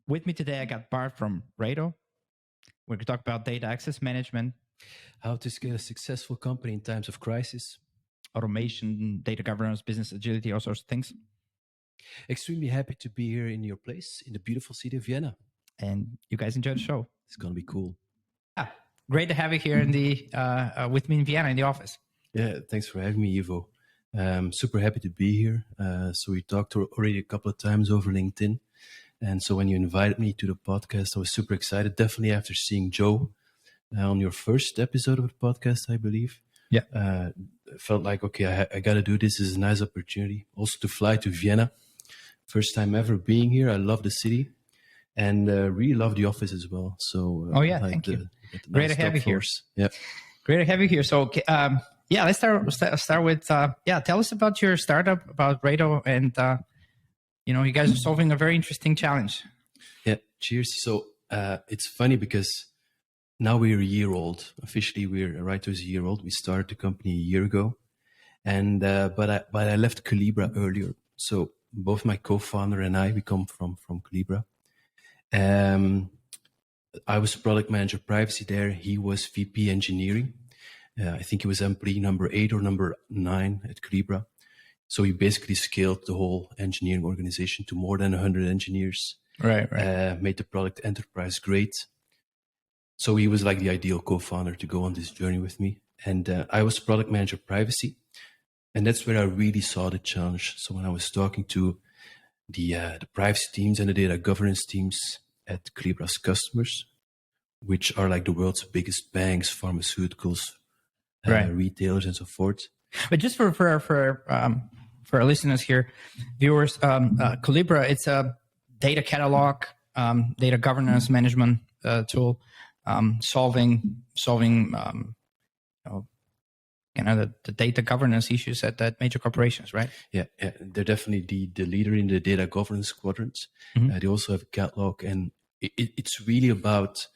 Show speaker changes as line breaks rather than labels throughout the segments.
With me today, I got Bart from Rado. We're going to talk about data access management,
how to scale a successful company in times of crisis,
automation, data governance, business agility, all sorts of things.
Extremely happy to be here in your place in the beautiful city of Vienna.
And you guys enjoy the show.
It's going to be cool.
Yeah, great to have you here in the with me in Vienna in the office.
Yeah, thanks for having me, Ivo. Super happy to be here. So we talked already a couple of times over LinkedIn. And so when you invited me to the podcast, I was super excited. Definitely after seeing Joe on your first episode of the podcast, I believe.
Yeah.
Felt like, okay, I got to do this. This is a nice opportunity. Also to fly to Vienna. First time ever being here. I love the city and really love the office as well. So,
thank you. Great to have you here.
Yeah.
Great to have you here. So, let's start with, tell us about your startup, about Rado, and, you guys are solving a very interesting challenge.
Yeah, cheers. So it's funny because now we're a year old. Officially, Rato's a year old. We started the company a year ago, and but I left Calibra earlier. So both my co-founder and I, we come from Calibra. I was product manager privacy there. He was VP engineering. I think he was employee number 8 or number 9 at Calibra. So he basically scaled the whole engineering organization to more than 100 engineers.
Right.
Made the product enterprise grade. So he was like the ideal co-founder to go on this journey with me. And I was product manager privacy. And that's where I really saw the challenge. So when I was talking to the privacy teams and the data governance teams at Calibra's customers, which are like the world's biggest banks, pharmaceuticals, retailers, and so forth.
But just for our listeners here, viewers, Calibra, it's a data catalog, data governance management tool, solving the data governance issues at major corporations, right?
Yeah, they're definitely the leader in the data governance quadrants.
Mm-hmm.
They also have a catalog, and it's really about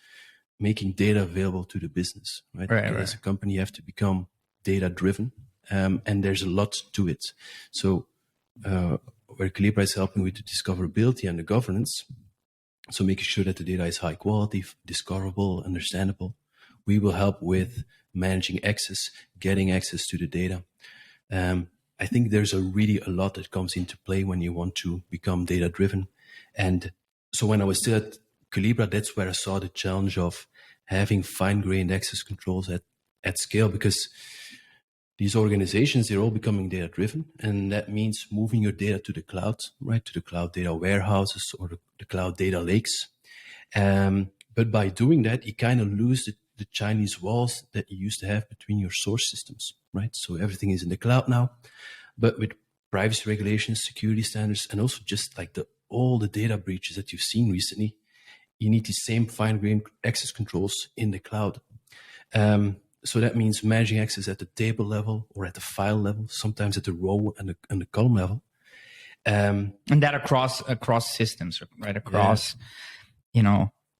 making data available to the business, right? As a company, you have to become data driven. And there's a lot to it. So where Calibra is helping with the discoverability and the governance, so making sure that the data is high quality, discoverable, understandable, we will help with managing access, getting access to the data. I think there's a lot that comes into play when you want to become data driven. And so when I was still at Calibra, that's where I saw the challenge of having fine-grained access controls at scale, because these organizations, they're all becoming data-driven, and that means moving your data to the cloud, right? To the cloud data warehouses or the cloud data lakes. But by doing that, you kind of lose the Chinese walls that you used to have between your source systems, right? So everything is in the cloud now, but with privacy regulations, security standards, and also just like all the data breaches that you've seen recently, you need the same fine-grained access controls in the cloud. So that means managing access at the table level or at the file level, sometimes at the row and the column level.
And that across systems, right? Across,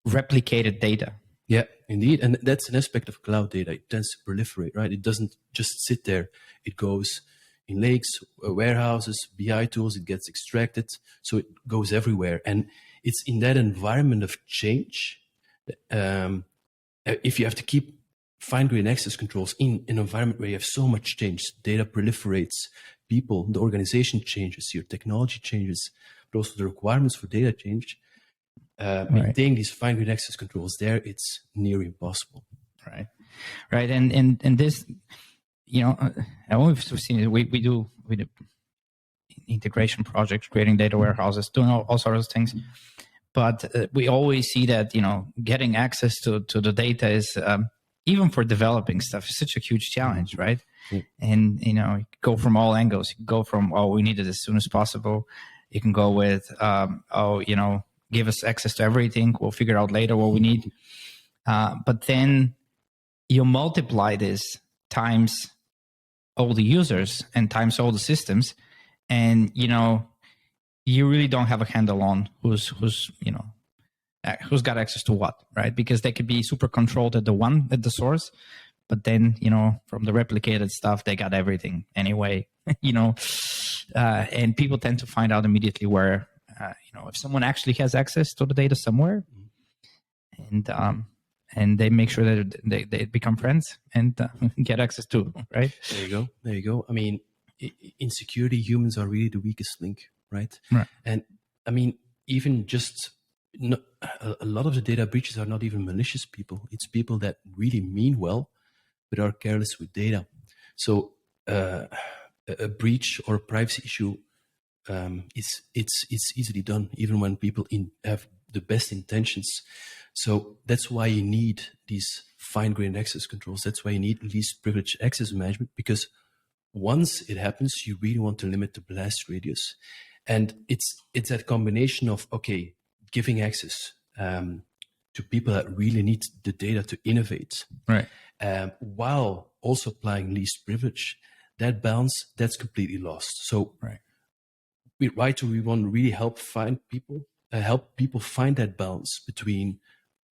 replicated data.
Yeah, indeed. And that's an aspect of cloud data. It tends to proliferate, right? It doesn't just sit there. It goes in lakes, warehouses, BI tools. It gets extracted. So it goes everywhere. And it's in that environment of change, if you have to keep fine-grained access controls in an environment where you have so much change, data proliferates, the organization changes, your technology changes, but also the requirements for data change. Maintaining these fine-grained access controls there, it's near impossible.
Right. And this, we've seen it. We do integration projects, creating data warehouses, doing all sorts of things. But we always see that, getting access to the data is, even for developing stuff, is such a huge challenge, right?
Yeah.
And, you go from all angles. You can go from, we need it as soon as possible. You can go with, give us access to everything. We'll figure out later what we need. But then you multiply this times all the users and times all the systems. And, you really don't have a handle on who's got access to what, right? Because they could be super controlled at the source, but then, from the replicated stuff, they got everything anyway, and people tend to find out immediately where if someone actually has access to the data somewhere, and they make sure that they become friends and get access to, right?
There you go. I mean, in security, humans are really the weakest link, right? And I mean, even just a lot of the data breaches are not even malicious people. It's people that really mean well, but are careless with data. So a breach or a privacy issue, it's easily done, even when people have the best intentions. So that's why you need these fine-grained access controls. That's why you need least privilege access management, because once it happens, you really want to limit the blast radius. And it's that combination of, okay, giving access to people that really need the data to innovate,
right?
While also applying least privilege. That balance, that's completely lost. So we want to really help people find that balance between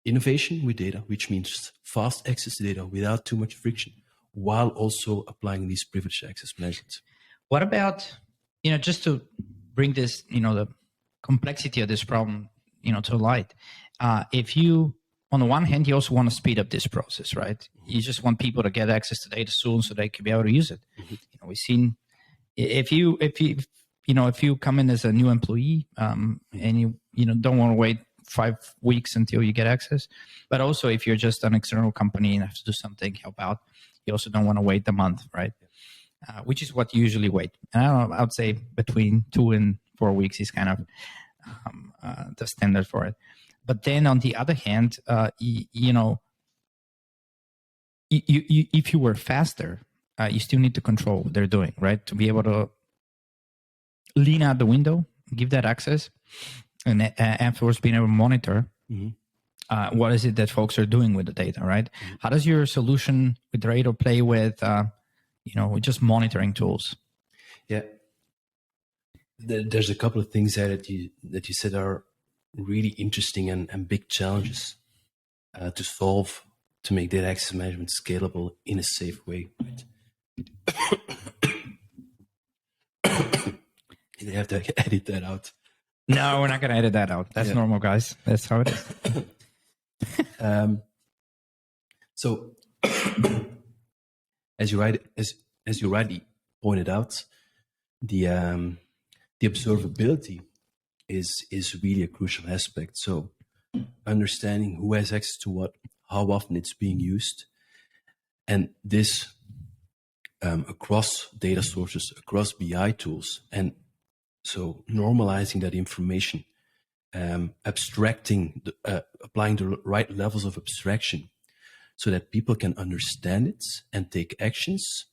innovation with data, which means fast access to data without too much friction, while also applying these privileged access measures.
What about, just to bring this, the complexity of this problem, to light? If you, on the one hand, you also want to speed up this process, right? You just want people to get access to data soon so they can be able to use it. We've seen if you come in as a new employee and you don't want to wait 5 weeks until you get access, but also if you're just an external company and have to do something, help out, you also don't want to wait a month, right? Which is what you usually wait. And I don't know, I would say between 2 and 4 weeks is kind of the standard for it. But then on the other hand, if you were faster, you still need to control what they're doing, right? To be able to lean out the window, give that access, and afterwards being able to monitor what is it that folks are doing with the data, right? How does your solution with Radar play with, with just monitoring tools?
Yeah, there's a couple of things there that you said are really interesting and big challenges to solve to make data access management scalable in a safe way. Right? You have to edit that out.
No, we're not going to edit that out. That's normal, guys. That's how it is.
So, as you rightly pointed out, the observability is really a crucial aspect. So, understanding who has access to what, how often it's being used, and this across data sources, across BI tools, and so normalizing that information, abstracting, applying the right levels of abstraction so that people can understand it and take actions,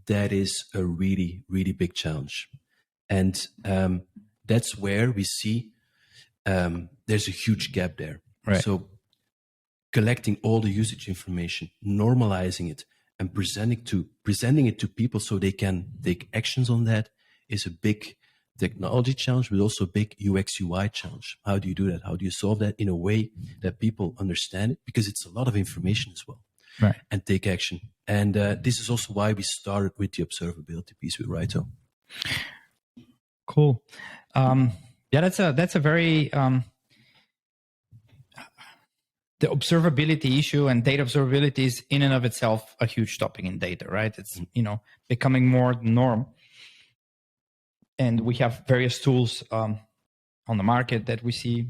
that is a really, really big challenge. And that's where we see there's a huge gap there.
Right.
So collecting all the usage information, normalizing it, and presenting it to people so they can take actions on that is a big technology challenge, but also a big UX UI challenge. How do you do that? How do you solve that in a way that people understand it? Because it's a lot of information as well,
right? And
take action. And this is also why we started with the observability piece with Raito.
Cool. That's a very the observability issue, and data observability is in and of itself a huge topic in data, right? It's becoming more the norm. And we have various tools on the market that we see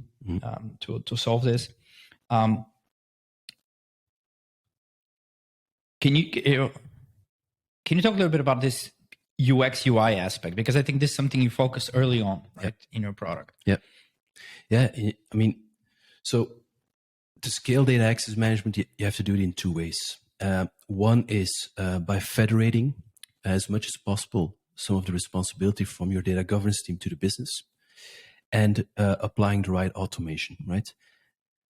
to solve this. Can you talk a little bit about this UX UI aspect? Because I think this is something you focus early on, right, in your product.
Yeah. I mean, so to scale data access management, you have to do it in 2 ways. One is by federating as much as possible some of the responsibility from your data governance team to the business, and applying the right automation, right?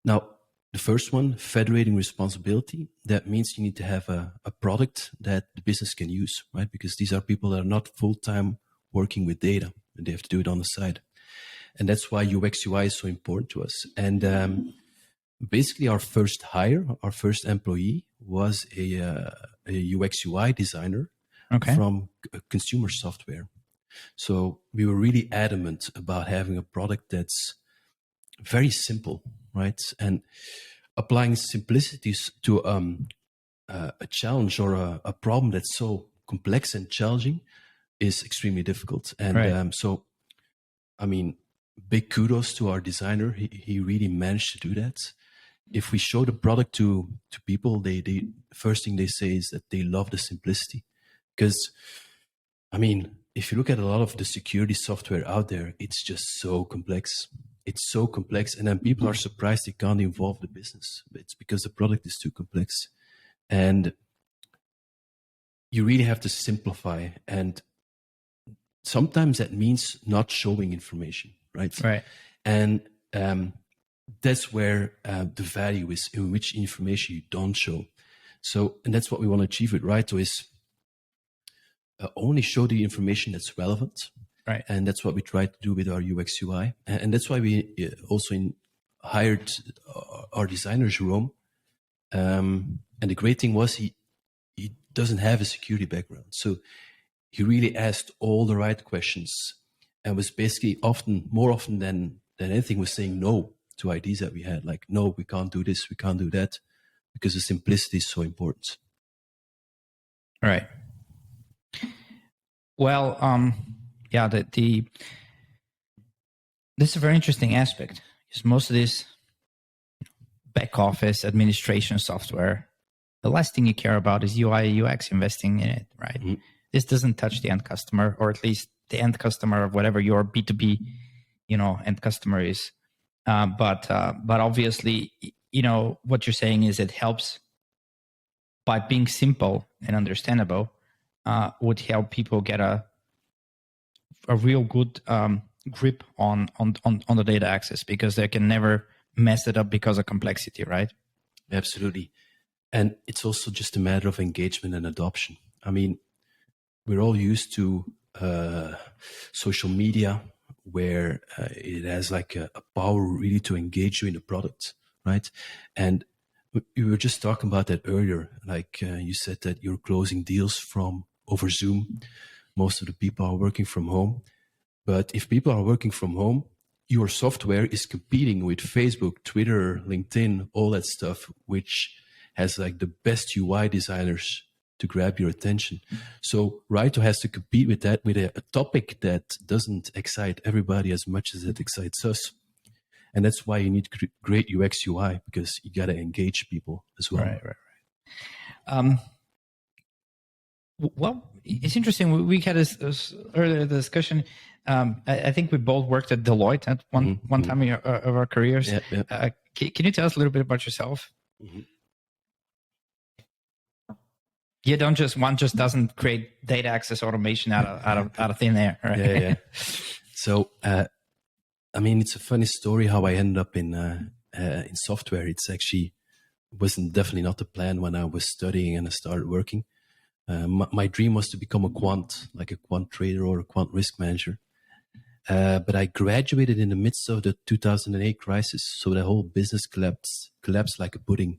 Now, the first one, federating responsibility, that means you need to have a product that the business can use, right? Because these are people that are not full-time working with data, and they have to do it on the side. And that's why UX UI is so important to us. And basically our first hire, our first employee was a UX UI designer from consumer software. So we were really adamant about having a product that's very simple, right? And applying simplicities to a challenge or a problem that's so complex and challenging is extremely difficult. And so, I mean, big kudos to our designer. He really managed to do that. If we show the product to people, they first thing they say is that they love the simplicity. Because, I mean, if you look at a lot of the security software out there, it's just so complex. It's so complex. And then people are surprised they can't involve the business. It's because the product is too complex. And you really have to simplify. And sometimes that means not showing information, right?
Right.
And that's where the value is, in which information you don't show. So, and that's what we want to achieve with Raito is only show the information that's relevant.
Right.
And that's what we try to do with our UX UI. And that's why we also hired our designer, Jerome. And the great thing was he doesn't have a security background. So he really asked all the right questions and was basically more often than anything was saying no to ideas that we had. Like, no, we can't do this, we can't do that, because the simplicity is so important.
Right. Well, yeah, this is a very interesting aspect, because most of this back office administration software, the last thing you care about is UI, UX, investing in it, right? Mm-hmm. This doesn't touch the end customer, or at least the end customer of whatever your B2B, end customer is. But obviously, what you're saying is it helps by being simple and understandable, would help people get a real good grip on the data access, because they can never mess it up because of complexity, right?
Absolutely. And it's also just a matter of engagement and adoption. I mean, we're all used to social media, where it has like a power really to engage you in the product, right? And we were just talking about that earlier. Like you said that you're closing deals from over Zoom. Most of the people are working from home. But if people are working from home, your software is competing with Facebook, Twitter, LinkedIn, all that stuff, which has like the best UI designers to grab your attention. So Raito has to compete with that, with a topic that doesn't excite everybody as much as it excites us. And that's why you need great UX UI, because you got to engage people as well.
Right. Well, it's interesting. We had this earlier discussion. I think we both worked at Deloitte at one time of our careers. Yeah. Can you tell us a little bit about yourself? Mm-hmm. You don't one just doesn't create data access automation out of thin air, right?
Yeah. So, I mean, it's a funny story how I ended up in software. It's actually wasn't definitely not the plan when I was studying and I started working. My dream was to become a quant, like a quant trader or a quant risk manager. But I graduated in the midst of the 2008 crisis, so the whole business collapsed like a pudding.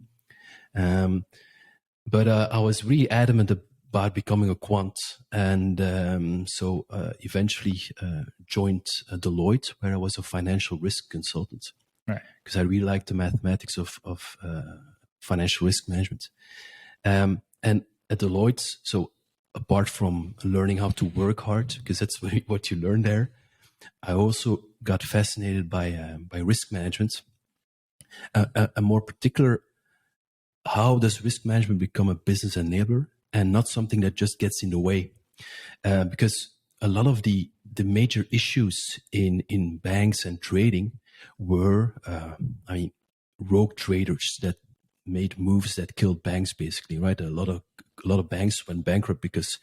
But I was really adamant about becoming a quant, and so eventually joined Deloitte, where I was a financial risk consultant. Right. Because I really liked the mathematics of financial risk management. And at Deloitte, so apart from learning how to work hard, because that's what you learn there, I also got fascinated by risk management. A more particular, how does risk management become a business enabler and not something that just gets in the way? Because a lot of the major issues in banks and trading were, rogue traders that made moves that killed banks, basically, right? A lot of banks went bankrupt because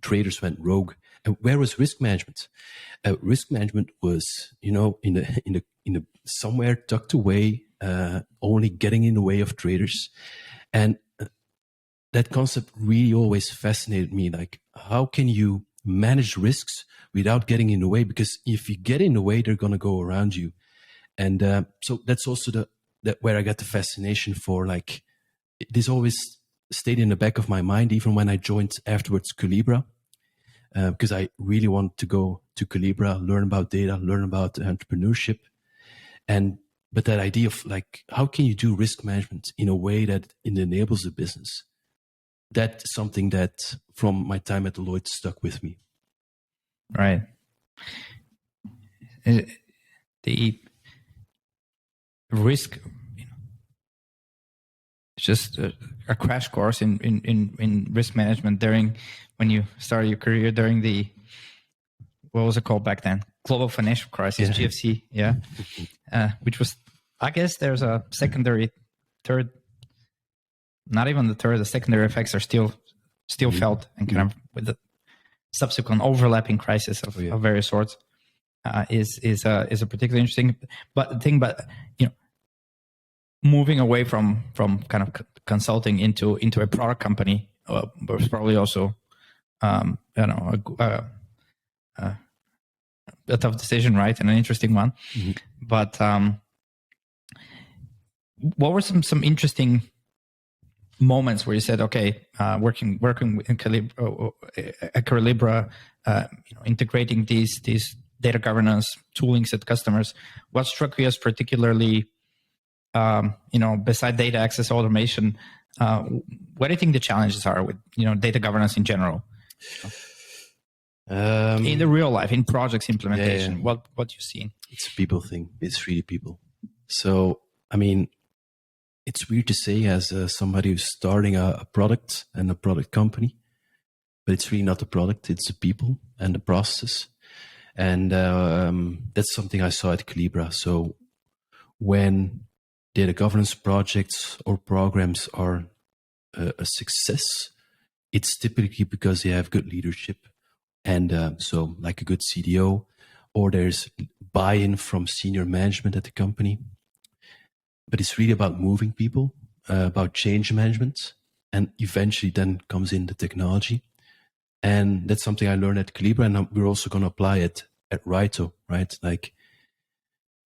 traders went rogue. And where was risk management? Risk management was, in the somewhere tucked away, only getting in the way of traders. And that concept really always fascinated me. Like, how can you manage risks without getting in the way? Because if you get in the way, they're going to go around you. And so that's also where I got the fascination for, like, this always stayed in the back of my mind, even when I joined afterwards Culibra. because I really want to go to Calibra, learn about data, learn about entrepreneurship. But that idea of like, how can you do risk management in a way that it enables the business? That's something that from my time at Deloitte stuck with me.
Right. The risk, it's just a crash course in risk management during when you started your career during the, what was it called back then? Global financial crisis, GFC, which was, I guess there's a third, not even the third, the secondary effects are still felt, and kind of with the subsequent overlapping crisis of various sorts, is a particularly interesting. But the thing, moving away from kind of consulting into a product company was probably also, a tough decision, right, and an interesting one. Mm-hmm. But what were some interesting moments where you said, okay, working in Calibra, integrating these data governance toolings at customers, what struck you as particularly, beside data access automation, what do you think the challenges are with data governance in general? In the real life, in projects implementation, what you've seen?
It's a people thing. It's really people. So, I mean, it's weird to say as somebody who's starting a product and a product company, but it's really not the product. It's the people and the process. And that's something I saw at Calibra. So when data governance projects or programs are a success, it's typically because they have good leadership. And so like a good CDO, or there's buy-in from senior management at the company. But it's really about moving people, about change management, and eventually then comes in the technology. And that's something I learned at Calibra, and we're also going to apply it at Raito, right? Like,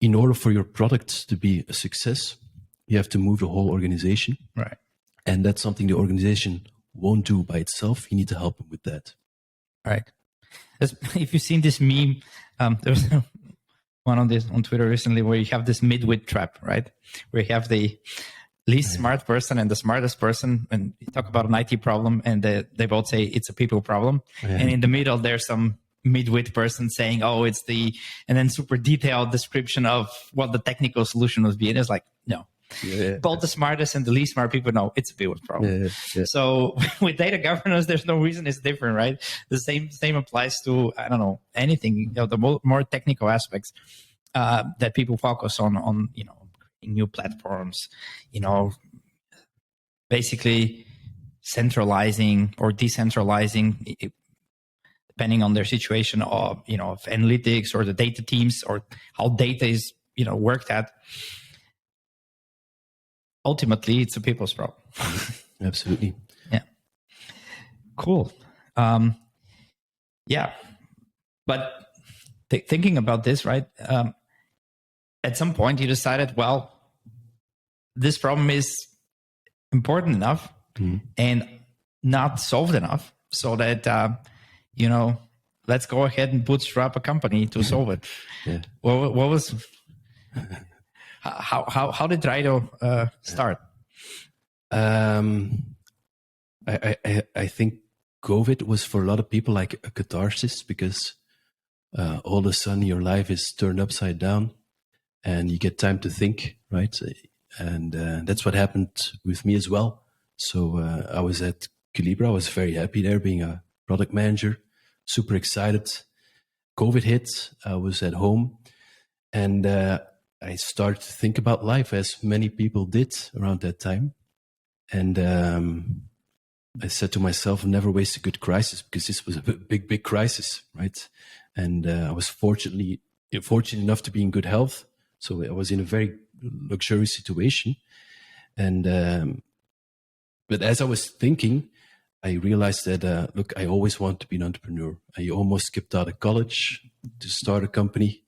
in order for your product to be a success, you have to move the whole organization.
Right.
And that's something the organization won't do by itself. You need to help them with that.
Right. If you've seen this meme, there's one on Twitter recently where you have this midwit trap, right? Where you have the least smart person and the smartest person, and you talk about an IT problem, and they both say it's a people problem. Yeah. And in the middle, there's some midwit person saying, "Oh, it's and then super detailed description of what the technical solution would be." And it's like, no. Yeah. Both the smartest and the least smart people know it's a people problem. Yeah. So with data governance, there's no reason it's different, right? The same applies to, I don't know, anything, the more technical aspects that people focus on, new platforms, basically centralizing or decentralizing, depending on their situation of analytics or the data teams or how data is, worked at. Ultimately, it's a people's problem.
Absolutely.
Yeah. Cool. Yeah. But thinking about this, right? At some point, you decided, well, this problem is important enough and not solved enough so that, let's go ahead and bootstrap a company to solve it.
Yeah.
What was... How did Raito start?
I think COVID was for a lot of people like a catharsis, because all of a sudden your life is turned upside down and you get time to think, right? And that's what happened with me as well. So I was at Calibra. I was very happy there, being a product manager, super excited. COVID hit. I was at home, and I started to think about life, as many people did around that time. And I said to myself, never waste a good crisis, because this was a big crisis, right? And I was fortunate enough to be in good health. So I was in a very luxurious situation. And but as I was thinking, I realized that, look, I always wanted to be an entrepreneur. I almost skipped out of college to start a company.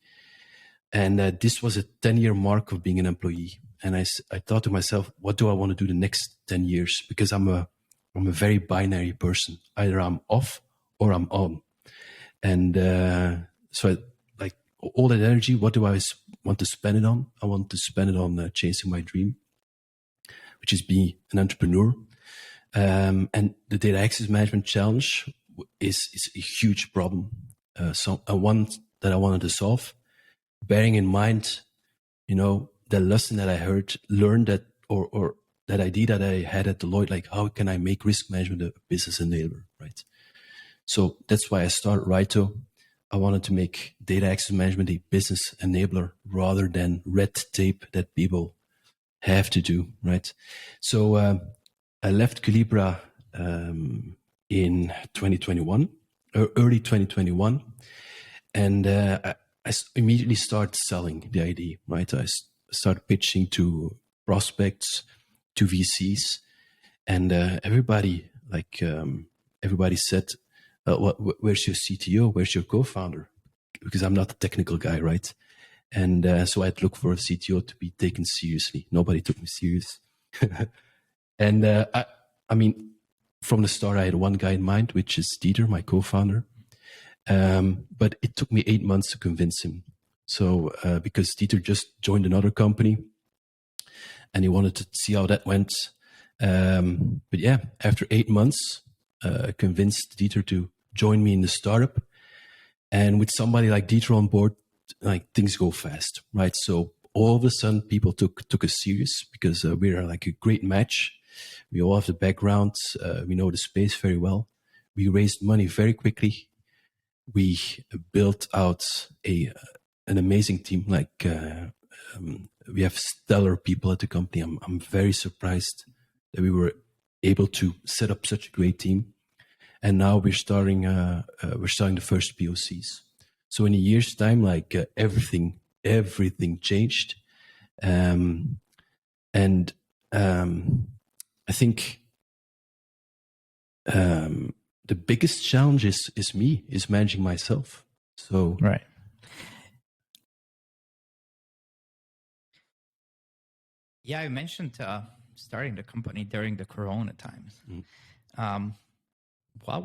And this was a 10-year mark of being an employee. And I thought to myself, what do I want to do the next 10 years? Because I'm a very binary person. Either I'm off or I'm on. And so like all that energy, what do I want to spend it on? I want to spend it on chasing my dream, which is being an entrepreneur. And the data access management challenge is a huge problem. So one that I wanted to solve, bearing in mind, the lesson that I learned that, or that idea that I had at Deloitte, like how can I make risk management a business enabler, right? So that's why I started Raito. I wanted to make data access management a business enabler rather than red tape that people have to do, right? So I left Calibra in 2021, early 2021, and I immediately started selling the idea, right? I started pitching to prospects, to VCs, and everybody said, where's your CTO? Where's your co-founder? Because I'm not a technical guy, right? And so I'd look for a CTO to be taken seriously. Nobody took me serious. And I mean, from the start, I had one guy in mind, which is Dieter, my co-founder. But it took me 8 months to convince him. So because Dieter just joined another company and he wanted to see how that went. But yeah, after 8 months, convinced Dieter to join me in the startup. And with somebody like Dieter on board, like things go fast, right? So all of a sudden people took us serious because we are like a great match. We all have the background. We know the space very well. We raised money very quickly. We built out an amazing team. Like we have stellar people at the company. I'm very surprised that we were able to set up such a great team. And now we're starting the first POCs. So in a year's time, like everything changed. And I think the biggest challenge is managing myself. So
right. Yeah, I mentioned starting the company during the Corona times. What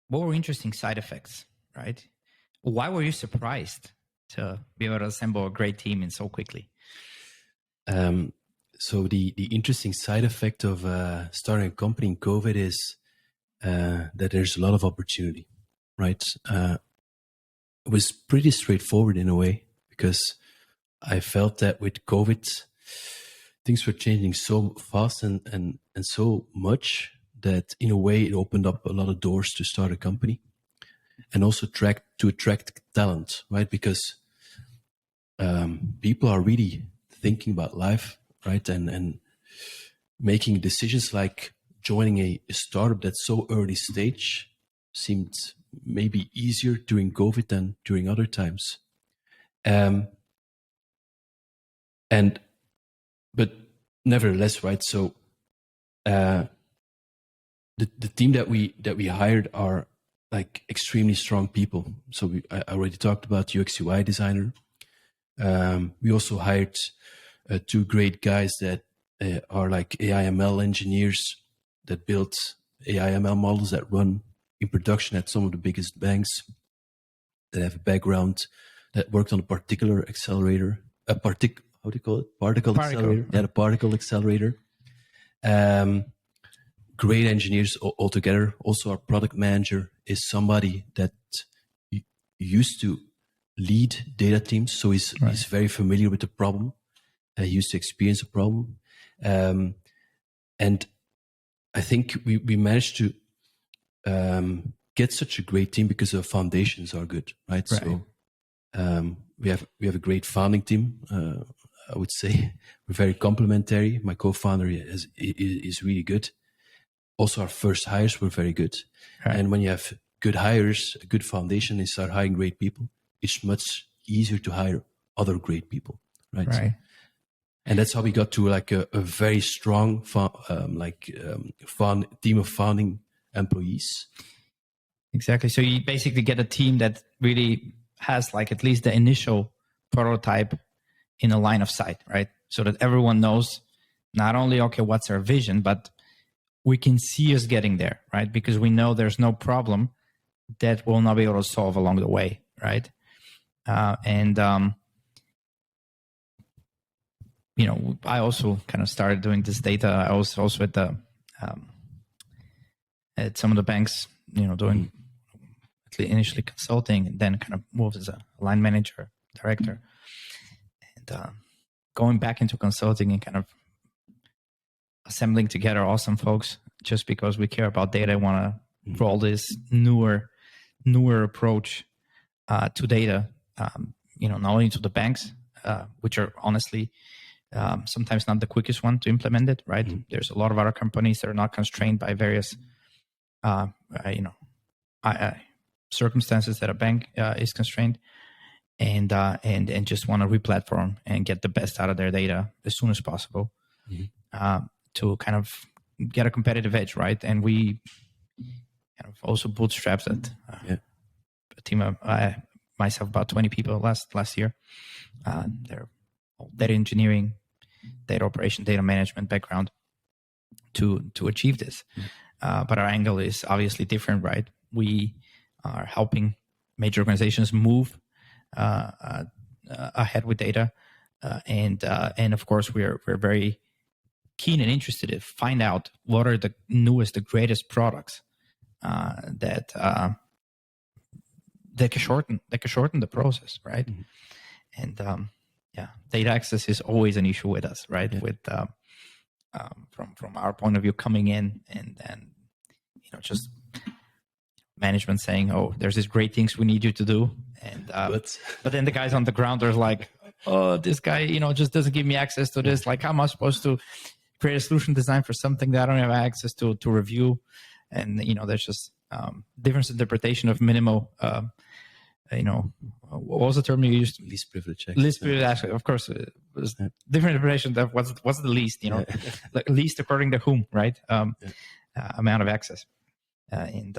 were interesting side effects, right? Why were you surprised to be able to assemble a great team in so quickly?
So the interesting side effect of starting a company in COVID is that there's a lot of opportunity, right? It was pretty straightforward in a way because I felt that with COVID, things were changing so fast and so much that in a way it opened up a lot of doors to start a company and also to attract talent, right? Because people are really thinking about life, right? And making decisions like joining a startup that's so early stage seemed maybe easier during COVID than during other times. But nevertheless, right? So the team that we hired are like extremely strong people. So I already talked about UX UI designer. We also hired 2 great guys that are like AI/ML engineers that built AI/ML models that run in production at some of the biggest banks, that have a background that worked on a particular accelerator, how do you call it? Particle accelerator. Yeah, the particle accelerator. Great engineers altogether. Also, our product manager is somebody that used to lead data teams, so he's very familiar with the problem. He used to experience a problem, and I think we managed to get such a great team because the foundations are good, right? So we have a great founding team. I would say we're very complementary. My co-founder is really good. Also, our first hires were very good. And when you have good hires, a good foundation, and start hiring great people, it's much easier to hire other great people, right? And that's how we got to like a very strong team of founding employees.
Exactly. So you basically get a team that really has like at least the initial prototype in a line of sight, right? So that everyone knows not only, okay, what's our vision, but we can see us getting there, right? Because we know there's no problem that we'll not be able to solve along the way, right? I also kind of started doing this data. I was also at some of the banks, doing initially consulting, and then kind of moved as a line manager, director, and going back into consulting and kind of assembling together awesome folks just because we care about data. I want to roll this newer approach to data, not only to the banks, which are honestly sometimes not the quickest one to implement it, right? There's a lot of other companies that are not constrained by various, circumstances that a bank is constrained, and just want to replatform and get the best out of their data as soon as possible to kind of get a competitive edge, right? And we kind of also bootstrapped it. A team of myself, about 20 people last year. They're all data engineering, data operation, data management background to achieve this. But our angle is obviously different, right? We are helping major organizations move ahead with data, and of course we're very keen and interested to find out what are the newest, the greatest products that can shorten the process, right? And data access is always an issue with us, right? With from our point of view, coming in and just management saying, "Oh, there's these great things we need you to do," and but then the guys on the ground are like, "Oh, this guy, just doesn't give me access to this. Like, how am I supposed to create a solution design for something that I don't have access to review?" And there's just different interpretation of minimal. What was the term you used?
Least privilege access.
Least privilege access. Of course, it was different interpretation of what's the least. Like least according to whom, right? Amount of access, and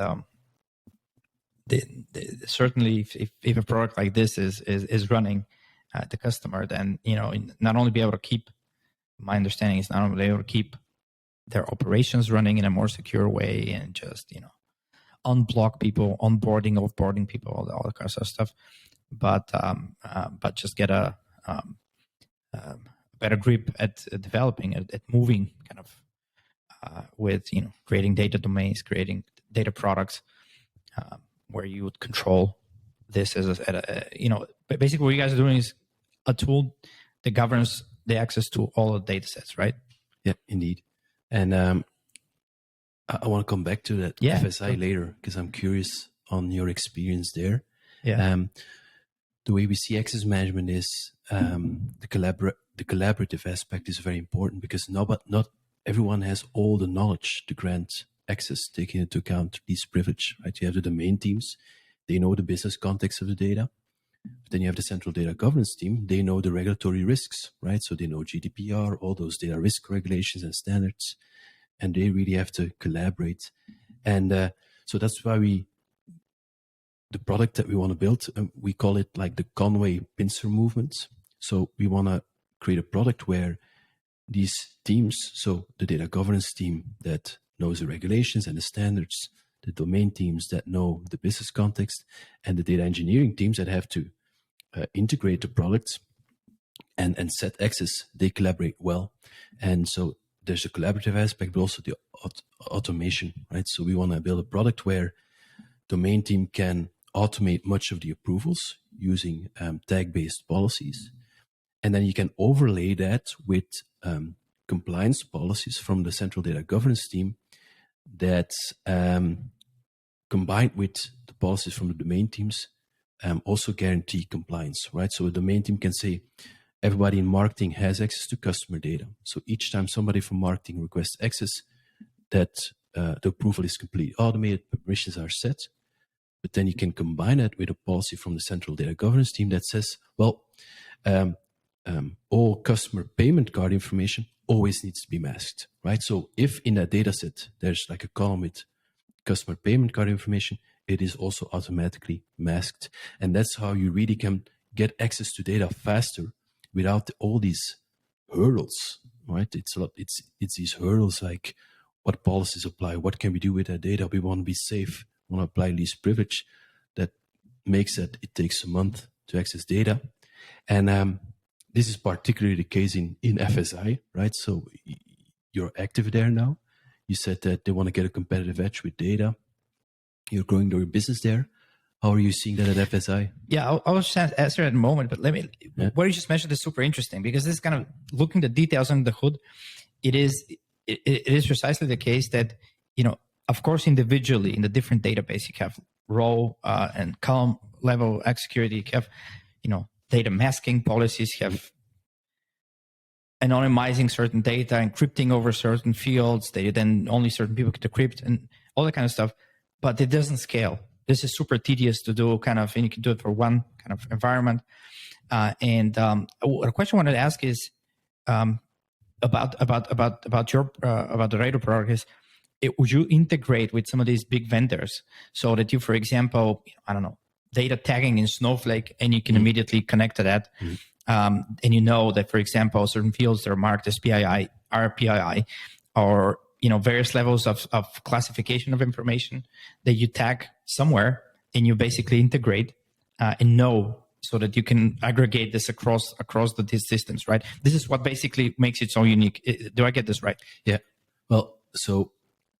certainly if a product like this is running the customer, then not only be able to keep. My understanding is not only able to keep their operations running in a more secure way and just unblock people, onboarding, offboarding people, all that kind of stuff, but just get a better grip at developing, at moving, kind of with creating data domains, creating data products, where you would control this as basically what you guys are doing is a tool that governs the access to all the data sets, right?
Yeah, indeed. And I want to come back to that FSI later because I'm curious on your experience there.
Yeah.
The way we see access management is the collaborative aspect is very important because not everyone has all the knowledge to grant access, taking into account least privilege, right? You have the domain teams. They know the business context of the data. But then you have the central data governance team. They know the regulatory risks, right? So they know GDPR, all those data risk regulations and standards, and they really have to collaborate. And so that's why the product that we want to build, we call it like the Conway pincer movement. So we want to create a product where these teams, so the data governance team that knows the regulations and the standards, the domain teams that know the business context, and the data engineering teams that have to integrate the products and set access, they collaborate well. And so there's a collaborative aspect, but also the automation, right? So we want to build a product where domain team can automate much of the approvals using tag-based policies. And then you can overlay that with compliance policies from the central data governance team that combined with the policies from the domain teams also guarantee compliance, right? So the domain team can say, everybody in marketing has access to customer data. So each time somebody from marketing requests access, that the approval is completely automated, permissions are set. But then you can combine it with a policy from the central data governance team that says, well, all customer payment card information always needs to be masked, right? So if in that data set, there's like a column with customer payment card information, it is also automatically masked. And that's how you really can get access to data faster without all these hurdles, right? It's these hurdles like, what policies apply, what can we do with that data. We want to be safe, we want to apply least privilege. That makes it takes a month to access data. And this is particularly the case in FSI, right? So you're active there now. You said that they want to get a competitive edge with data. You're growing your business there. How are you seeing that at FSI?
Yeah, I was just answer at the moment, but what you just mentioned is super interesting, because this is kind of looking the details under the hood. It is precisely the case that, of course, individually in the different database, you have row and column level security, you have, data masking policies, you have anonymizing certain data, encrypting over certain fields, then only certain people can decrypt and all that kind of stuff. But it doesn't scale. This is super tedious to do, and you can do it for one kind of environment. And a question I wanted to ask is about the Radar product is, would you integrate with some of these big vendors so that you, for example, data tagging in Snowflake, and you can immediately connect to that. And you know that, for example, certain fields that are marked as PII are PII, or various levels of classification of information that you tag somewhere, and you basically integrate and know, so that you can aggregate this across these systems, right? This is what basically makes it so unique. Do I get this right?
Yeah. Well, so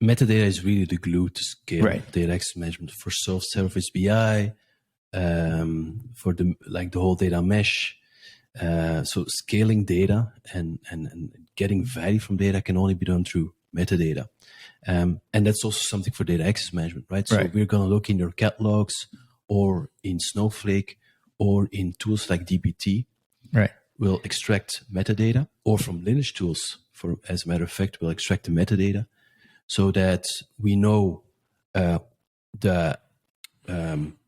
metadata is really the glue to scale data access management for self-service BI, for the whole data mesh. So scaling data and getting value from data can only be done through metadata. And that's also something for data access management, right? So we're going to look in your catalogs, or in Snowflake, or in tools like dbt.
Right.
We'll extract metadata, or from Lineage tools, as a matter of fact, we'll extract the metadata so that we know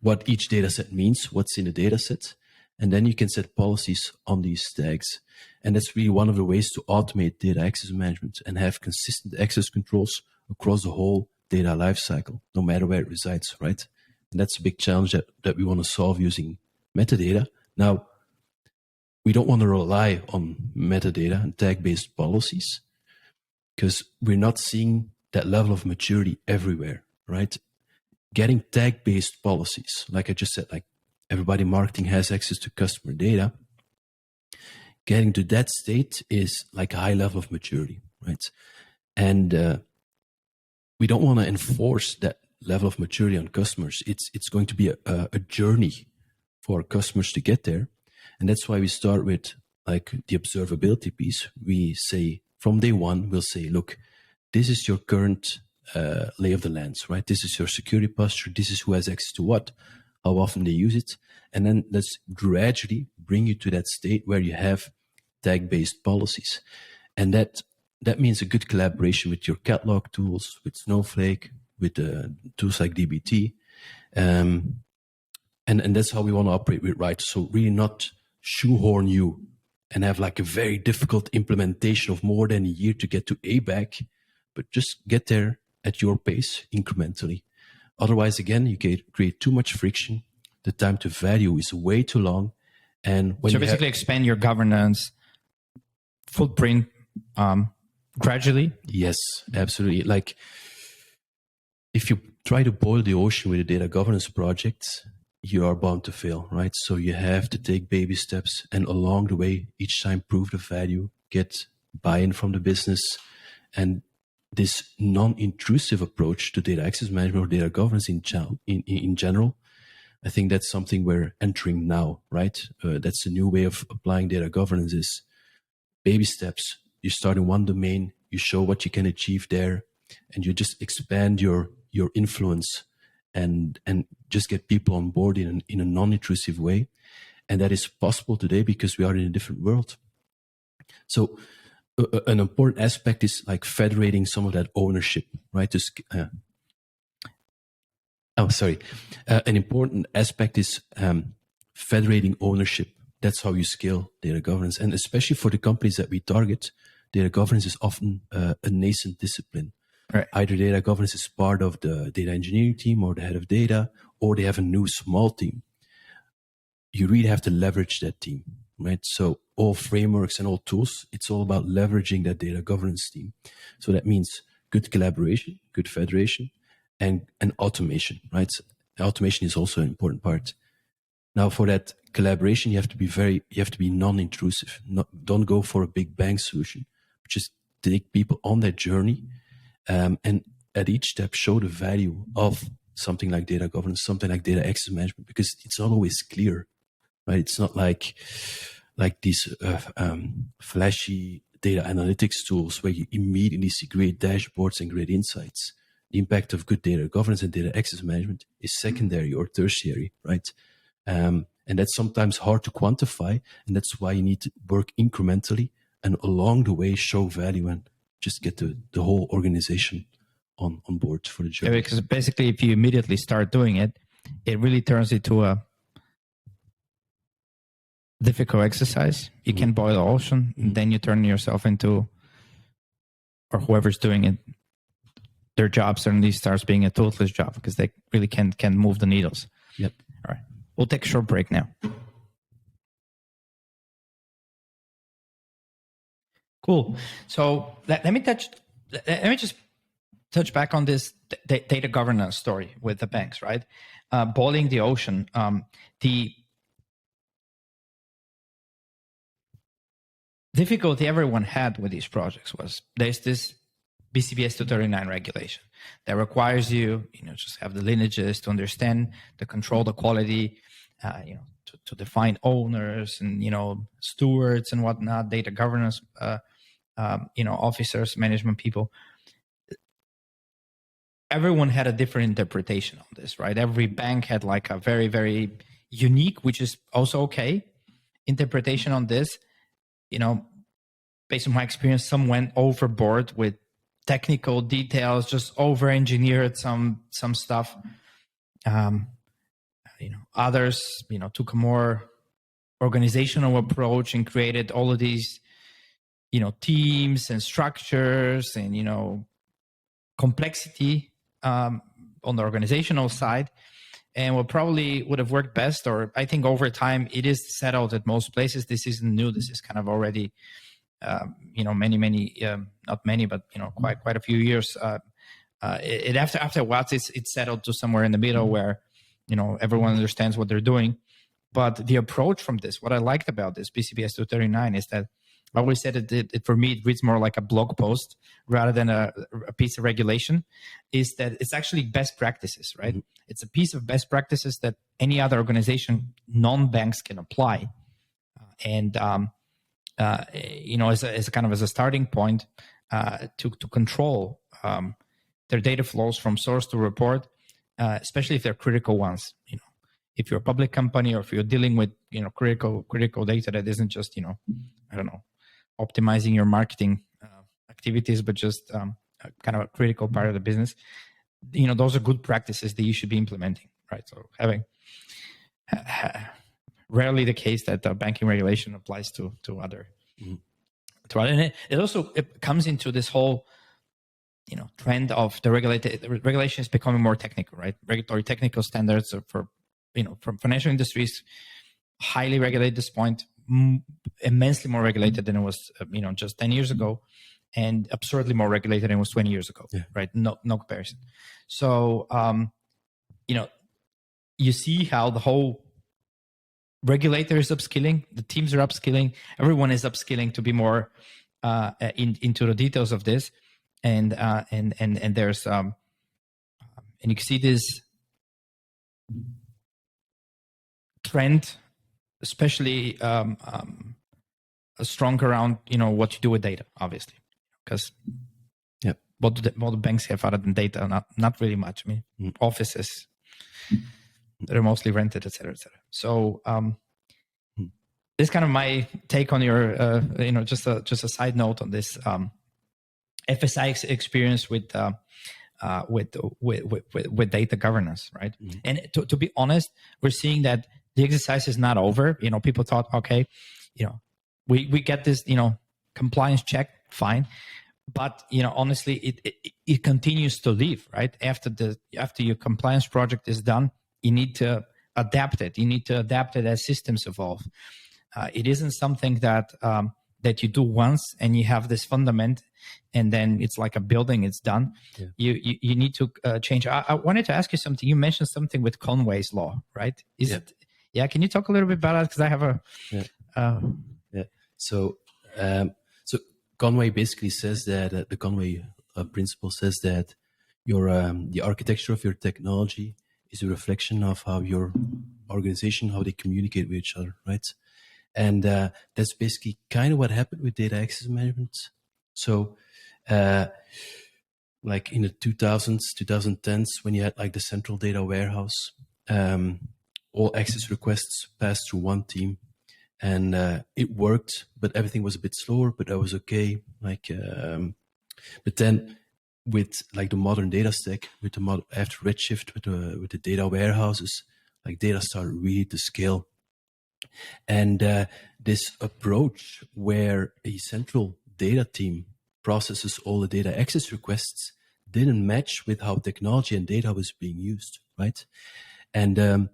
what each data set means, what's in the data set. And then you can set policies on these tags. And that's really one of the ways to automate data access management and have consistent access controls across the whole data lifecycle, no matter where it resides, right? And that's a big challenge that we want to solve using metadata. Now, we don't want to rely on metadata and tag-based policies, because we're not seeing that level of maturity everywhere, right? Getting tag-based policies, like I just said, like everybody in marketing has access to customer data. Getting to that state is like a high level of maturity, right? And we don't want to enforce that level of maturity on customers. It's going to be a journey for customers to get there. And that's why we start with like the observability piece. We say from day one, we'll say, look, this is your current lay of the lands, right? This is your security posture. This is who has access to what, how often they use it. And then let's gradually bring you to that state where you have tag-based policies. And that means a good collaboration with your catalog tools, with Snowflake, with tools like dbt. And that's how we want to operate with Right. So really not shoehorn you and have like a very difficult implementation of more than a year to get to ABAC, but just get there at your pace incrementally. Otherwise, again, you create too much friction. The time to value is way too long. And when
so basically expand your governance footprint gradually.
Yes, absolutely. Like if you try to boil the ocean with a data governance project, you are bound to fail, right? So you have to take baby steps, and along the way, each time prove the value, get buy-in from the business. And this non-intrusive approach to data access management or data governance in general, I think that's something we're entering now, right? That's a new way of applying data governance is baby steps. You start in one domain, you show what you can achieve there, and you just expand your influence and just get people on board in a non-intrusive way. And that is possible today because we are in a different world. So an important aspect is like federating some of that ownership, right? An important aspect is federating ownership. That's how you scale data governance. And especially for the companies that we target, data governance is often a nascent discipline.
Right.
Either data governance is part of the data engineering team or the head of data, or they have a new small team. You really have to leverage that team, right? So all frameworks and all tools, it's all about leveraging that data governance team. So that means good collaboration, good federation, and automation, right? Automation is also an important part. Now, for that collaboration, you have to be non-intrusive. Don't go for a big bang solution. Just take people on that journey, and at each step show the value of something like data governance, something like data access management, because it's not always clear, right? It's not like these flashy data analytics tools where you immediately see great dashboards and great insights. The impact of good data governance and data access management is secondary or tertiary, right? And that's sometimes hard to quantify, and that's why you need to work incrementally and along the way show value and just get the whole organization on board for the journey.
Yeah, because basically, if you immediately start doing it, it really turns into a difficult exercise. You can boil the ocean, and then you turn yourself into, or whoever's doing it, their job suddenly starts being a toothless job because they really can't move the needles.
Yep.
All right. We'll take a short break now. Cool. So let me just touch back on this data governance story with the banks, right? Boiling the ocean. The difficulty everyone had with these projects was there's this BCBS 239 regulation that requires you, just have the lineages to understand, to control the quality, to define owners and, stewards and whatnot, data governance, officers, management people. Everyone had a different interpretation on this, right? Every bank had like a very, very unique, which is also okay, interpretation on this. Based on my experience, some went overboard with technical details, just over-engineered some stuff. Others, took a more organizational approach and created all of these, teams and structures and, complexity on the organizational side. And what probably would have worked best, or I think over time, it is settled at most places. This isn't new. This is kind of already, many, not many, but, quite a few years. After a while, it's settled to somewhere in the middle where, everyone understands what they're doing. But the approach from this, what I liked about this BCBS 239 is that I always said it for me, it reads more like a blog post rather than a piece of regulation, is that it's actually best practices, right? Mm-hmm. It's a piece of best practices that any other organization, non-banks can apply. As a starting point to control their data flows from source to report, especially if they're critical ones. If you're a public company or if you're dealing with critical data that isn't just optimizing your marketing activities, but just kind of a critical part of the business. Those are good practices that you should be implementing, right? So having rarely the case that the banking regulation applies to other. Mm-hmm. And it comes into this whole trend of the regulation is becoming more technical, right? Regulatory technical standards are for from financial industries, highly regulated at this point, immensely more regulated than it was just 10 years ago, and absurdly more regulated than it was 20 years ago. Yeah. Right? No comparison. So you see how the whole regulator is upskilling, the teams are upskilling, everyone is upskilling to be more into the details of this, and there's and you can see this trend, especially strong around what you do with data, obviously, because what do the banks have other than data? Not really much. I mean, offices that are mostly rented, et cetera, et cetera. So this is kind of my take on your just a side note on this FSI experience with data governance, right? Mm-hmm. And to be honest, we're seeing that the exercise is not over. People thought, okay, we get this, compliance check, fine. But, honestly, it continues to live, right? After your compliance project is done, you need to adapt it. You need to adapt it as systems evolve. It isn't something that that you do once and you have this fundament, and then it's like a building, it's done.
Yeah.
You need to change. I wanted to ask you something. You mentioned something with Conway's law, right? Is it? Yeah. Can you talk a little bit about that? Because I have a.
Yeah. So Conway basically says that the Conway principle says that the architecture of your technology is a reflection of how your organization, how they communicate with each other, right? And that's basically kind of what happened with data access management. So like in the 2000s, 2010s, when you had like the central data warehouse, all access requests passed through one team. And it worked, but everything was a bit slower, but that was okay. Like, but then with like the modern data stack, with the after Redshift, with the data warehouses, like data started really to scale. And this approach where a central data team processes all the data access requests didn't match with how technology and data was being used, right? And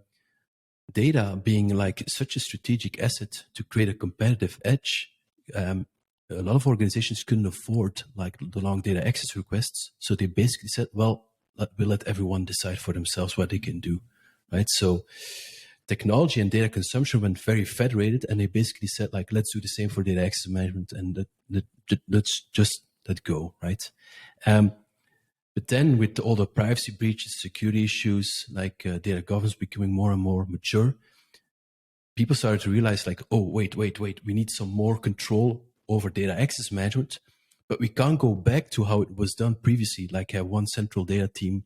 data being like such a strategic asset to create a competitive edge, a lot of organizations couldn't afford like the long data access requests. So they basically said, well, we'll let everyone decide for themselves what they can do, right? So technology and data consumption went very federated, and they basically said like, let's do the same for data access management, and let's just let go, right? But then with all the privacy breaches, security issues, like data governance becoming more and more mature, people started to realize like, oh, wait, we need some more control over data access management, but we can't go back to how it was done previously, like have one central data team,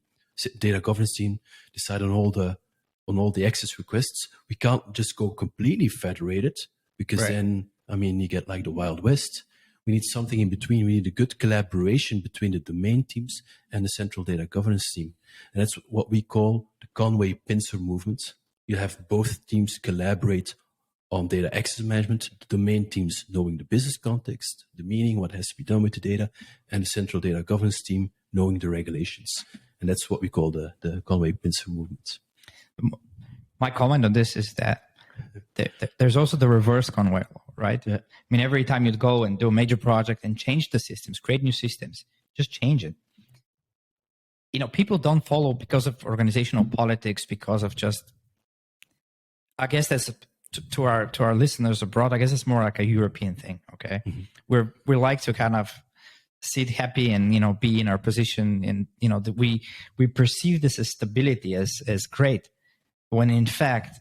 data governance team, decide on all the access requests. We can't just go completely federated, because then, I mean, you get like the Wild West. We need something in between. We need a good collaboration between the domain teams and the central data governance team. And that's what we call the Conway pincer movement. You have both teams collaborate on data access management, the domain teams knowing the business context, the meaning, what has to be done with the data, and the central data governance team knowing the regulations. And that's what we call the Conway pincer movement.
My comment on this is that there's also the reverse Conway law, right? Yeah. I mean, every time you'd go and do a major project and change the systems, create new systems, just change it. You know, people don't follow because of organizational politics, because of just, I guess that's to our listeners abroad, I guess it's more like a European thing. Okay. Mm-hmm. We like to kind of sit happy and, you know, be in our position, and, you know, that we perceive this as stability as great, when in fact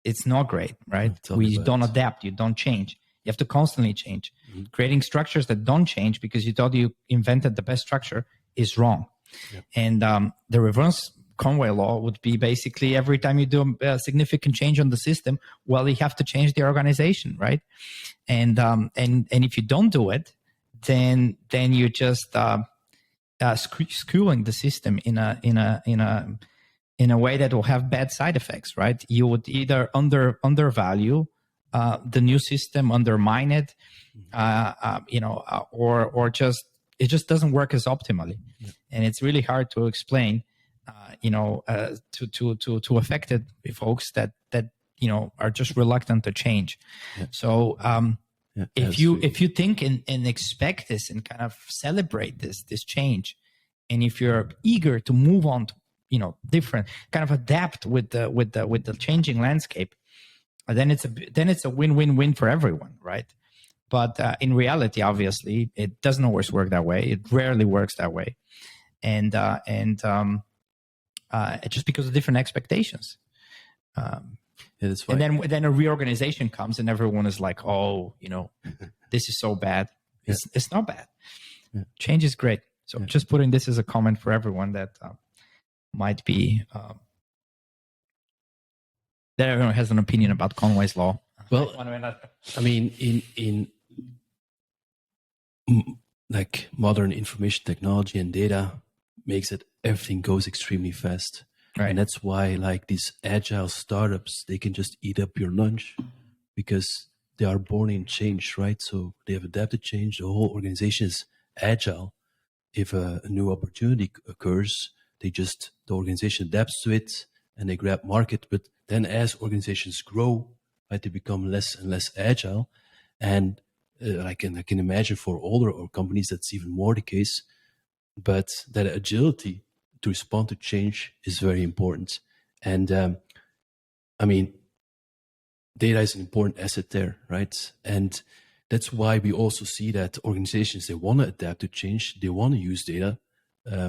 it's not great, right? We don't adapt, you don't change. You have to constantly change. Mm-hmm. Creating structures that don't change because you thought you invented the best structure is wrong. Yep. And the reverse Conway law would be basically every time you do a significant change on the system, well, you have to change the organization, right? And if you don't do it, then you're just skewing the system in a way that will have bad side effects, right? You would either undervalue the new system, undermine it, or just it just doesn't work as optimally, and it's really hard to explain, to affected folks that you know are just reluctant to change. Yeah. So if you think and expect this and kind of celebrate this change, and if you're eager to move on to, you know, different kind of adapt with the changing landscape, then it's a win-win-win for everyone, right? But in reality, obviously, it doesn't always work that way. It rarely works that way, and just because of different expectations.
That's why.
And then a reorganization comes, and everyone is like, "Oh, you know, this is so bad." It's not bad. Yeah. Change is great. So just putting this as a comment for everyone that might be that everyone has an opinion about Conway's law.
Well, I mean, in like modern information technology and data makes it everything goes extremely fast. Right. And that's why like these agile startups, they can just eat up your lunch because they are born in change, right? So they have adapted change. The whole organization is agile. If a new opportunity occurs, the organization adapts to it and they grab market. But then as organizations grow, right, they become less and less agile. And I can imagine for older companies that's even more the case. But that agility to respond to change is very important. And I mean, data is an important asset there, right? And that's why we also see that organizations, they want to adapt to change. They want to use data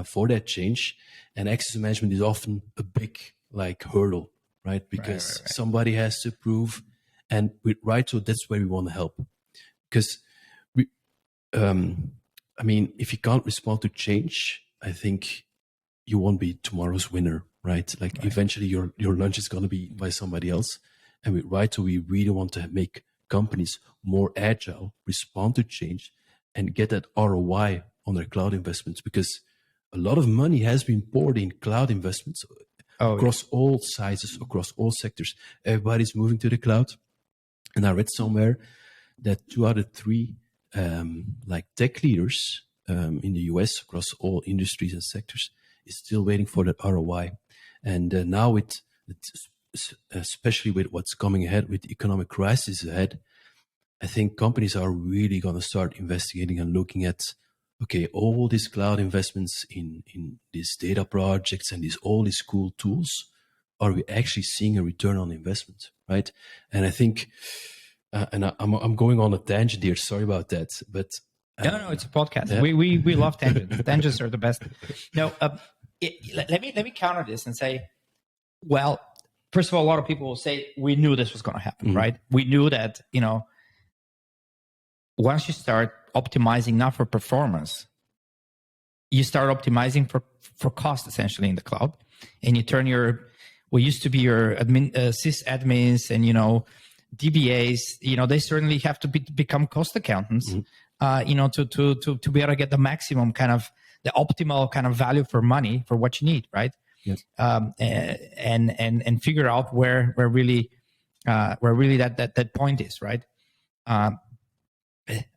for that change. And access management is often a big hurdle, right? Because somebody has to prove, and so that's where we want to help. Because I mean, if you can't respond to change, I think you won't be tomorrow's winner, right? Eventually your lunch is going to be eaten by somebody else. And so we really want to make companies more agile, respond to change, and get that ROI on their cloud investments, because a lot of money has been poured in cloud investments across all sizes, across all sectors. Everybody's moving to the cloud. And I read somewhere that 2 out of 3 tech leaders in the US across all industries and sectors is still waiting for that ROI. And now especially with what's coming ahead, with the economic crisis ahead, I think companies are really going to start investigating and looking at, okay, all these cloud investments in these data projects and all these cool tools, are we actually seeing a return on investment, right? And I think, and I'm going on a tangent here. Sorry about that, but
no, it's a podcast. Yeah. We love tangents. Tangents are the best. No, let me counter this and say, well, first of all, a lot of people will say we knew this was going to happen, right? We knew that, once you start optimizing not for performance, you start optimizing for cost essentially in the cloud, and you turn what used to be your sysadmins and DBAs, they certainly have to become cost accountants, to be able to get the maximum the optimal kind of value for money for what you need, right?
Yes.
And figure out where really that point is, right?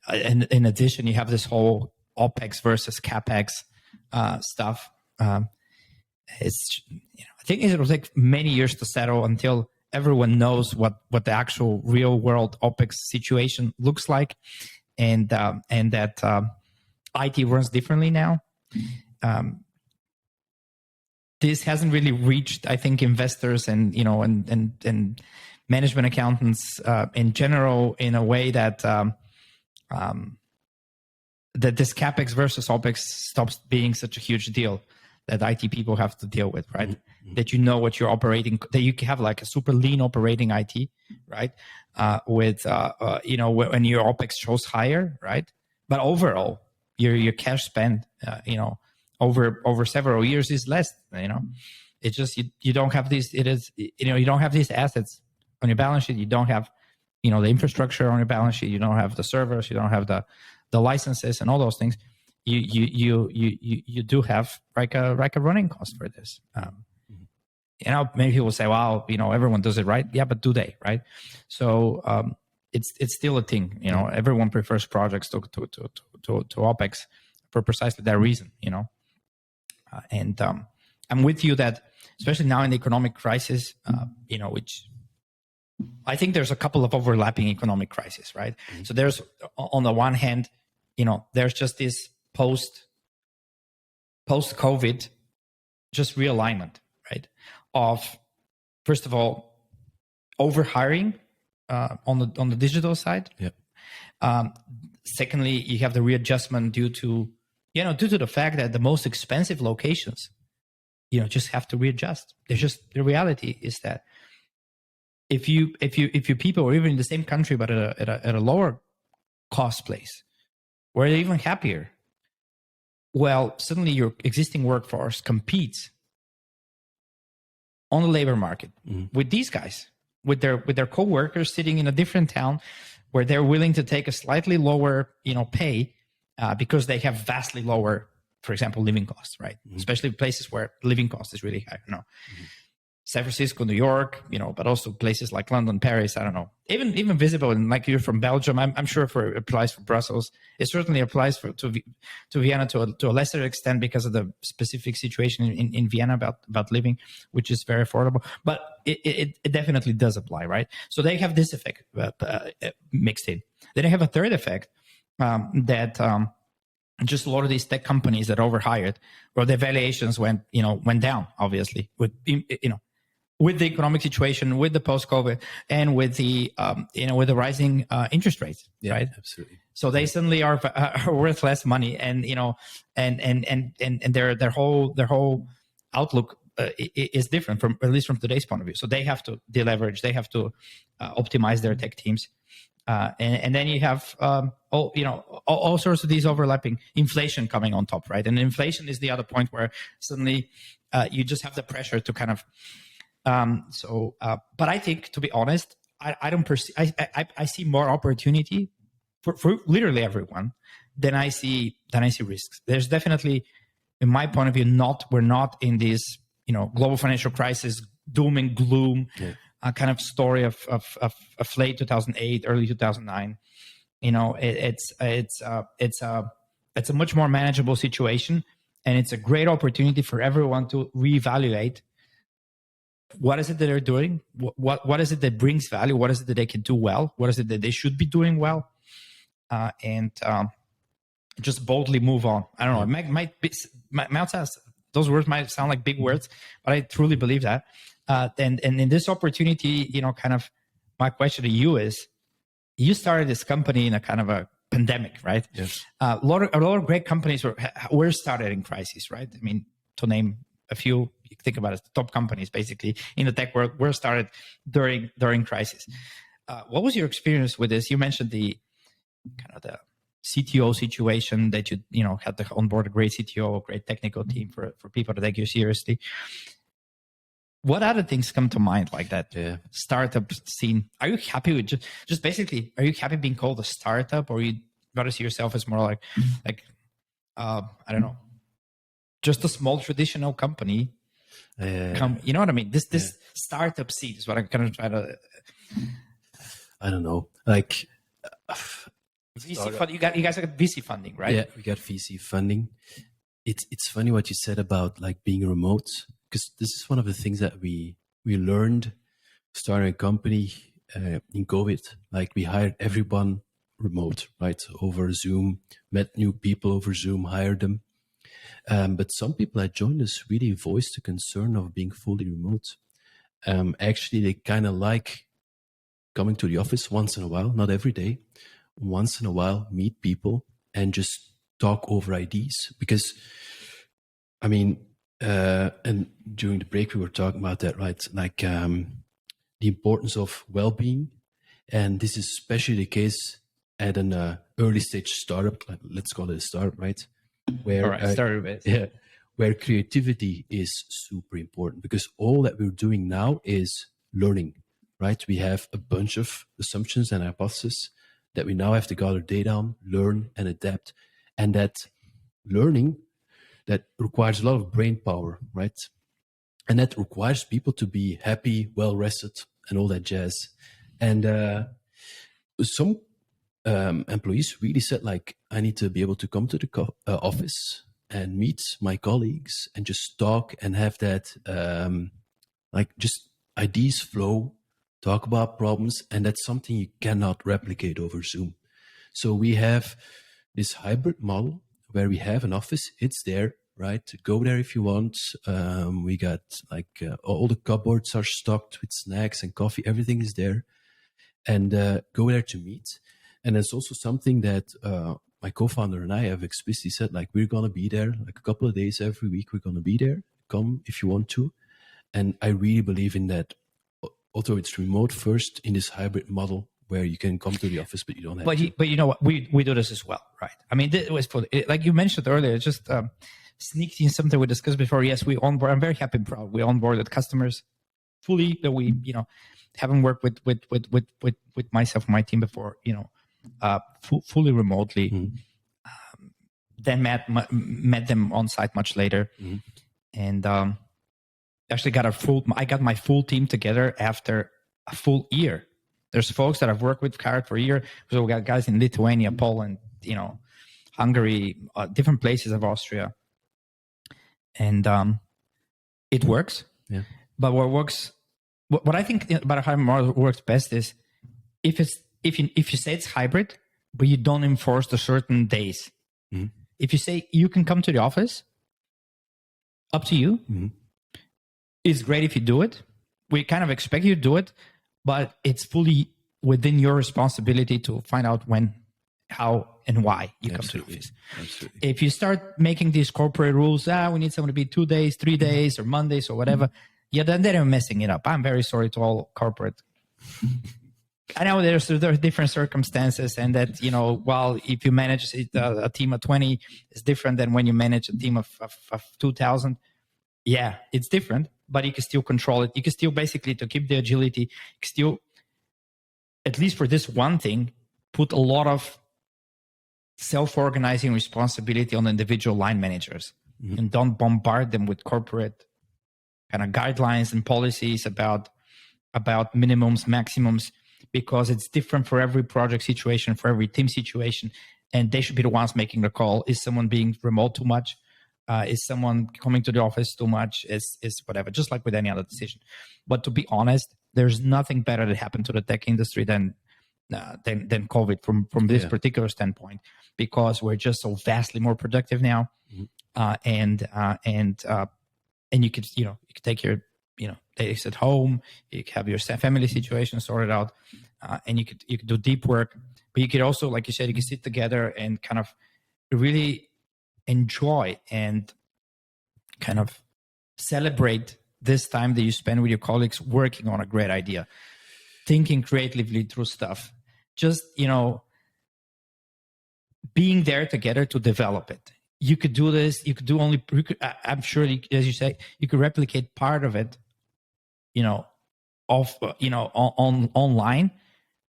And in addition, you have this whole OPEX versus CAPEX stuff. It's I think it will take many years to settle until everyone knows what the actual real world OPEX situation looks like, and that IT runs differently now. This hasn't really reached, I think, investors and and management accountants in general in a way that that this CapEx versus OPEX stops being such a huge deal that IT people have to deal with, right? Mm-hmm. That what you're operating, that you have a super lean operating IT, right? With when your OPEX shows higher, right? But overall, your cash spend, over several years is less. It's just you don't have these. You don't have these assets on your balance sheet. You don't have the infrastructure on your balance sheet. You don't have the servers. You don't have the licenses and all those things. You do have like a running cost for this. Many people say, "Wow, everyone does it right." Yeah, but do they, right? So it's still a thing. Everyone prefers projects to OPEX for precisely that reason. And I'm with you that, especially now in the economic crisis, which I think there's a couple of overlapping economic crises, right? Mm-hmm. So there's, on the one hand, there's just this post-COVID just realignment, right? Of, first of all, overhiring on the digital side.
Yeah.
Secondly, you have the readjustment due to the fact that the most expensive locations, just have to readjust. The reality is that if you people are even in the same country but at a lower cost place, where they're even happier, well, suddenly your existing workforce competes on the labor market with these guys, with their co-workers sitting in a different town, where they're willing to take a slightly lower pay because they have vastly lower, for example, living costs, right? Mm-hmm. Especially places where living cost is really high. San Francisco, New York, but also places like London, Paris, I don't know. Even visible, and like you're from Belgium, I'm sure it applies for Brussels. It certainly applies to Vienna to a lesser extent because of the specific situation in Vienna about living, which is very affordable. But it definitely does apply, right? So they have this effect mixed in. Then I have a third effect that just a lot of these tech companies that overhired, well, their valuations went down, obviously, with the economic situation, with the post-COVID, and with the with the rising interest rates, right?
Absolutely.
So they suddenly are worth less money, and and their whole outlook is different from, at least from today's point of view. So they have to deleverage, they have to optimize their tech teams, and then you have all sorts of these overlapping inflation coming on top, right? And inflation is the other point where suddenly you just have the pressure to kind of. But I think, to be honest, I don't perceive. I see more opportunity for literally everyone than I see risks. There's definitely, in my point of view, we're not in this global financial crisis doom and gloom kind of story of late 2008, early 2009. It's a much more manageable situation, and it's a great opportunity for everyone to reevaluate. What is it that they're doing? What is it that brings value? What is it that they can do well? What is it that they should be doing well? And just boldly move on. I don't know. It those words might sound like big words, but I truly believe that. And in this opportunity, kind of my question to you is, you started this company in a kind of a pandemic, right?
Yes.
A lot of great companies were started in crises, right? I mean, to name a few, you think about it, the top companies basically in the tech world were started during crisis. What was your experience with this? You mentioned the CTO situation, that you had to onboard a great CTO, a great technical team for people to take you seriously. What other things come to mind like that? Startup scene. Are you happy with just basically? Are you happy being called a startup, or you rather see yourself as more like I don't know, just a small traditional company? You know what I mean? This startup scene is what I'm kind of trying to.
I don't know, like.
VC fund, you guys got VC funding, right?
Yeah, we got VC funding. It's funny what you said about like being remote, because this is one of the things that we learned starting a company in COVID. Like, we hired everyone remote, right? Over Zoom, met new people over Zoom, hired them. But some people that joined us really voiced the concern of being fully remote. Actually, they kind of like coming to the office once in a while, not every day. Once in a while, meet people and just talk over ideas. Because, I mean, and during the break we were talking about that, right? Like the importance of well-being, and this is especially the case at an early stage startup. Let's call it a startup, right? Where where creativity is super important, because all that we're doing now is learning, right? We have a bunch of assumptions and hypotheses that we now have to gather data on, learn and adapt. And that learning, that requires a lot of brain power, right? And that requires people to be happy, well-rested, and all that jazz. And some employees really said, like, I need to be able to come to the office and meet my colleagues and just talk and have that, like, just ideas flow, talk about problems. And that's something you cannot replicate over Zoom. So we have this hybrid model where we have an office. It's there, right? Go there if you want. We got like all the cupboards are stocked with snacks and coffee. Everything is there. And go there to meet. And it's also something that my co-founder and I have explicitly said, like, we're going to be there like a couple of days every week. We're going to be there. Come if you want to. And I really believe in that. Although it's remote first, in this hybrid model where you can come to the office, but you don't have to.
But you know what? We do this as well, right? I mean, it was like you mentioned earlier, it just sneaked in something we discussed before. Yes, we onboard. I'm very happy and proud. We onboarded customers fully that we, haven't worked with myself and my team before, fully remotely. Mm-hmm. Then met them on site much later. Mm-hmm. And actually I got my full team together after a full year. There's folks that I've worked with Carrot for a year. So we got guys in Lithuania, Poland, Hungary, different places of Austria. And it works. Yeah. But what I think about how it works best is if it's if you say it's hybrid, but you don't enforce the certain days. Mm-hmm. If you say you can come to the office, up to you. Mm-hmm. It's great if you do it. We kind of expect you to do it, but it's fully within your responsibility to find out when, how, and why you come to the office. Absolutely. If you start making these corporate rules, we need someone to be 2 days, 3 days, or Mondays or whatever, then they're messing it up. I'm very sorry to all corporate. I know there are different circumstances, and that, while if you manage a team of 20, it's different than when you manage a team of 2,000. Yeah, it's different, but you can still control it. You can still, basically, to keep the agility, you can still, at least for this one thing, put a lot of self-organizing responsibility on individual line managers, mm-hmm. and don't bombard them with corporate kind of guidelines and policies about minimums, maximums, because it's different for every project situation, for every team situation, and they should be the ones making the call. Is someone being remote too much? Is someone coming to the office too much? Is whatever, just like with any other decision. But to be honest, there's nothing better that happened to the tech industry than COVID from this particular standpoint, because we're just so vastly more productive now, mm-hmm. And you could take your days at home, you can have your family situation sorted out, and you could do deep work, but you could also, like you said, you can sit together and kind of really enjoy and kind of celebrate this time that you spend with your colleagues working on a great idea, thinking creatively through stuff, just being there together to develop it. You could do this. You could do only. I'm sure, as you say, you could replicate part of it, online,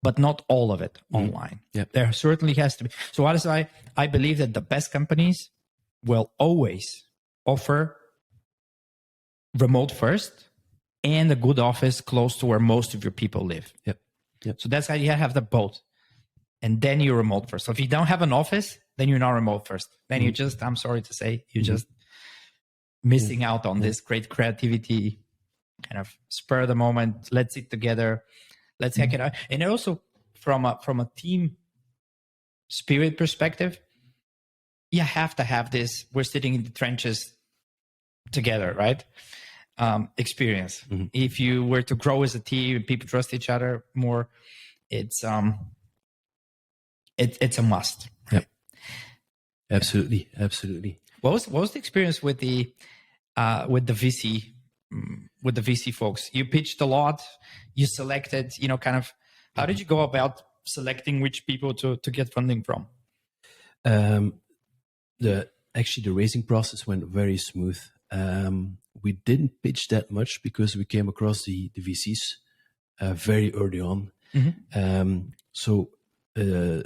but not all of it online. Yep. There certainly has to be. So what is I believe that the best companies will always offer remote first and a good office close to where most of your people live.
Yep.
So that's how you have the both. And then you're remote first. So if you don't have an office, then you're not remote first. Then mm-hmm. you just, I'm sorry to say, you're mm-hmm. just missing mm-hmm. out on this great creativity, kind of spur of the moment. Let's sit together. Let's hack it out. And also from a team spirit perspective, you have to have this, we're sitting in the trenches together, right? Experience. Mm-hmm. If you were to grow as a team, people trust each other more, it's a must.
Right? Yep. Absolutely.
What was the experience with the VC folks? You pitched a lot. You selected, kind of. How did you go about selecting which people to get funding from?
The raising process went very smooth. We didn't pitch that much because we came across the VCs very early on. Mm-hmm. So the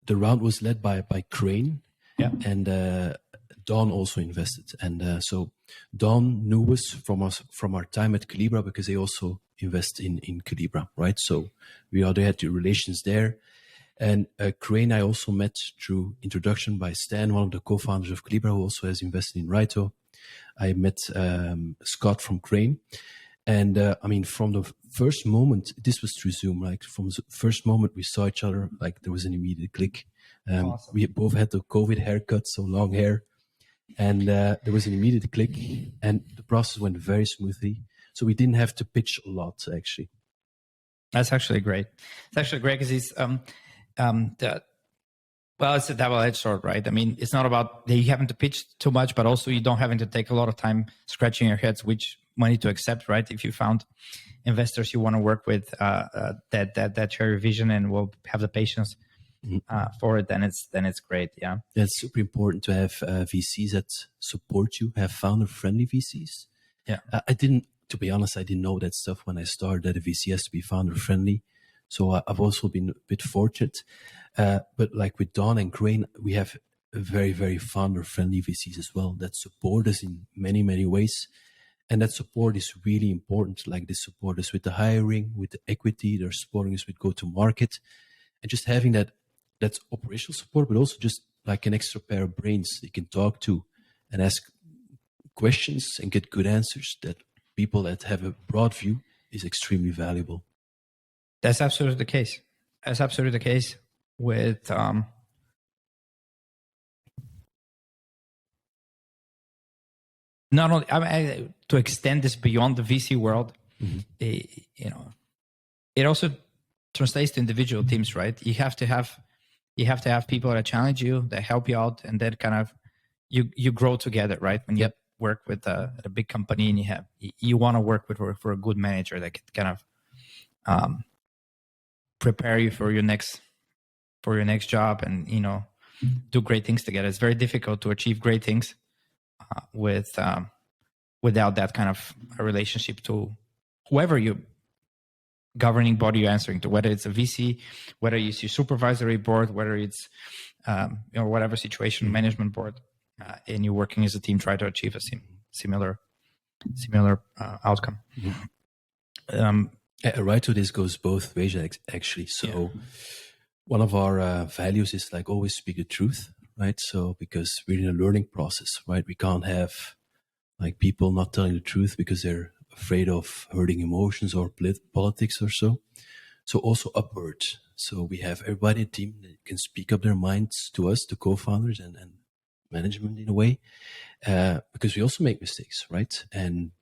round was led by Crane, and Don also invested. And so Don knew us from our time at Calibra, because they also invest in Calibra, right? So we already had the relations there. And Crane I also met through introduction by Stan, one of the co-founders of Calibra, who also has invested in Raito. I met Scott from Crane. And from the first moment, this was through Zoom, like from the first moment we saw each other, like there was an immediate click. Awesome. We both had the COVID haircut, so long hair. And there was an immediate click, and the process went very smoothly. So we didn't have to pitch a lot, actually.
That's actually great. It's actually great because it's it's a double-edged sword, right? I mean, it's not about you having to pitch too much, but also you don't having to take a lot of time scratching your heads which money to accept, right? If you found investors you want to work with that share your vision and will have the patience for it, then it's great. Yeah,
it's super important to have VCs that support you, have founder-friendly VCs.
Yeah,
to be honest, I didn't know that stuff when I started, that a VC has to be founder-friendly. So I've also been a bit fortunate. But like with Don and Crane, we have very, very founder-friendly VCs as well that support us in many, many ways. And that support is really important. Like they support us with the hiring, with the equity, they're supporting us with go-to-market. And just having that's operational support, but also just like an extra pair of brains they can talk to and ask questions and get good answers, that people that have a broad view is extremely valuable.
That's absolutely the case. That's absolutely the case with not only to extend this beyond the VC world. It also translates to individual teams, right? You have to have people that challenge you, that help you out, and then kind of you grow together, right? When you work with a big company, and you want to work for a good manager that can kind of prepare you for your next job, and do great things together. It's very difficult to achieve great things without that kind of a relationship to whoever you governing body you're answering to, whether it's a VC, whether it's your supervisory board, whether it's whatever situation, management board, and you're working as a team, try to achieve a similar outcome.
Right, so this goes both ways actually. So one of our values is like always speak the truth, right? So because we're in a learning process, right? We can't have like people not telling the truth because they're afraid of hurting emotions or politics or so. So also upward. So we have everybody in the team that can speak up their minds to us, the co-founders and management in a way, because we also make mistakes, right? And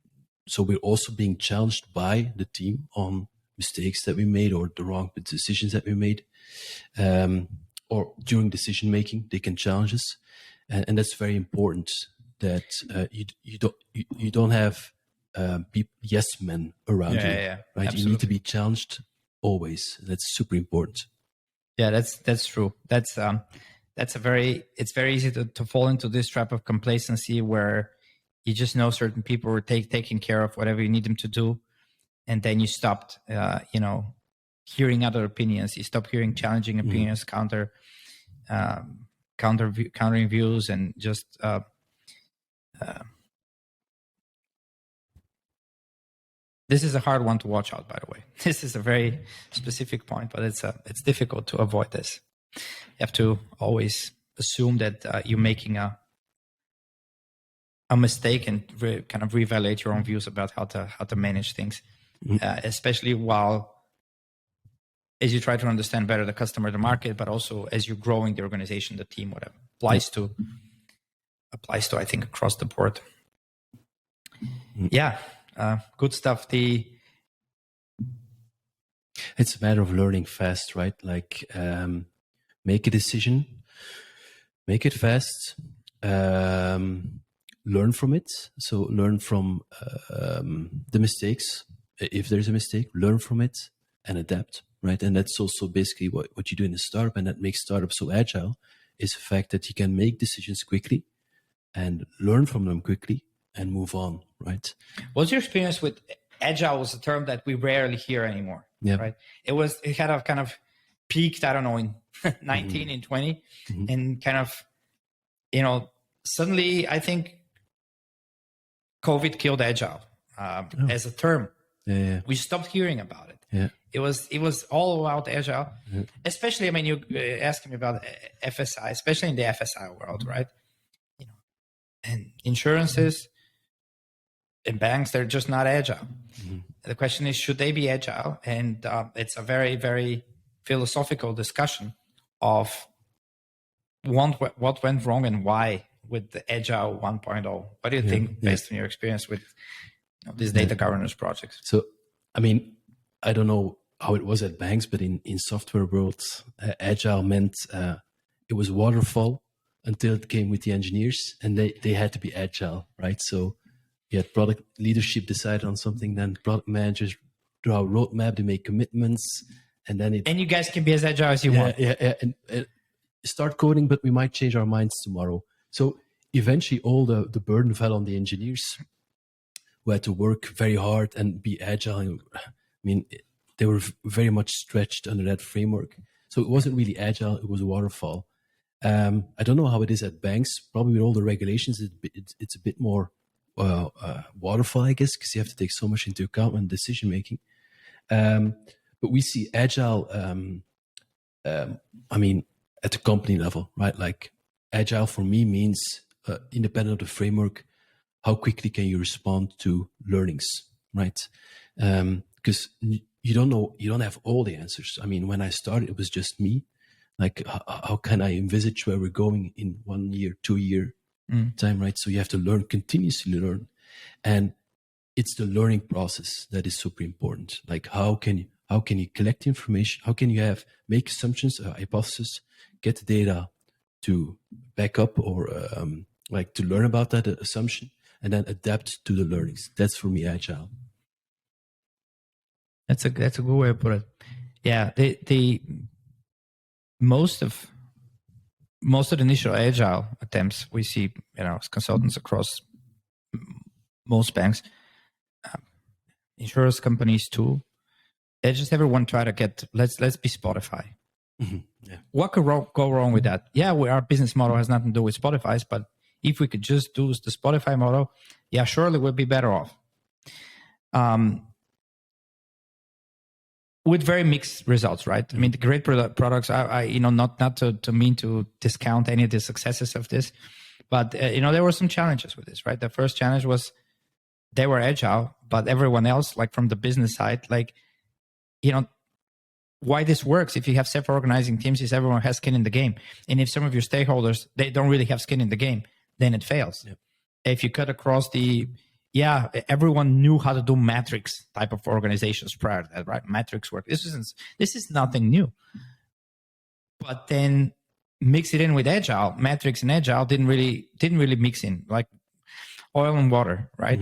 so we're also being challenged by the team on mistakes that we made or the wrong decisions that we made, or during decision making, they can challenge us, and that's very important. That you don't have yes men around you, right? Absolutely. You need to be challenged always. That's super important.
Yeah, that's true. It's very easy to fall into this trap of complacency where you just know certain people are taking care of whatever you need them to do, and then you stopped hearing other opinions. You stop hearing challenging opinions, countering views, and just this is a hard one to watch out, by the way. This is a very specific point, but it's difficult to avoid this. You have to always assume that you're making a mistake and kind of reevaluate your own views about how to manage things, especially as you try to understand better the customer, the market, but also as you're growing the organization, the team, whatever applies to I think across the board. Yeah. Good stuff.
It's a matter of learning fast, right? Like make a decision, make it fast, learn from it. So learn from the mistakes. If there's a mistake, learn from it and adapt, right? And that's also basically what you do in a startup, and that makes startups so agile, is the fact that you can make decisions quickly and learn from them quickly and move on, right?
What's your experience with agile? Was a term that we rarely hear anymore, right? It had a kind of peaked, I don't know, in 19 and 20, and kind of, suddenly I think COVID killed agile as a term. We stopped hearing about it. It was all about agile, especially, I mean, you asking me about FSI, especially in the FSI world, right? And insurances and banks, they're just not agile. The question is, should they be agile? And it's a very, very philosophical discussion of what went wrong and why with the Agile 1.0. What do you think, based on your experience with these data governance projects?
So, I mean, I don't know how it was at banks, but in software world, Agile meant it was waterfall until it came with the engineers, and they had to be agile, right? So you had product leadership decide on something, then product managers draw a roadmap, they make commitments, and then
and you guys can be as agile as you want.
And start coding, but we might change our minds tomorrow. So eventually all the burden fell on the engineers who had to work very hard and be agile. I mean, they were very much stretched under that framework. So it wasn't really agile, it was a waterfall. I don't know how it is at banks. Probably with all the regulations, it's a bit more waterfall, I guess, because you have to take so much into account when decision making. But we see agile, I mean, at the company level, right? Like agile for me means independent of the framework, how quickly can you respond to learnings, right? Because you don't have all the answers. I mean, when I started, it was just me. Like, how can I envisage where we're going in 1 year, 2 year time, right? So you have to learn, continuously learn. And it's the learning process that is super important. Like, how can you collect information? How can you make assumptions, hypothesis, get the data to back up or like to learn about that assumption and then adapt to the learnings. That's for me Agile.
That's a good way to put it. Yeah, the most of the initial Agile attempts we see, as consultants across most banks, insurance companies too. They just everyone try to get let's be Spotify. Mm-hmm. Yeah. What could go wrong with that? Yeah, our business model has nothing to do with Spotify's, but if we could just do the Spotify model, yeah, surely we'd be better off. With very mixed results, right? Mm-hmm. I mean, the great products. I not to mean to discount any of the successes of this, but there were some challenges with this, right? The first challenge was they were Agile, but everyone else, like from the business side, like why this works if you have self-organizing teams is everyone has skin in the game. And if some of your stakeholders, they don't really have skin in the game, then it fails. Yep. If you cut across everyone knew how to do matrix type of organizations prior to that, right? Matrix work. This is nothing new. But then mix it in with Agile. Matrix and Agile didn't really mix in, like oil and water, right?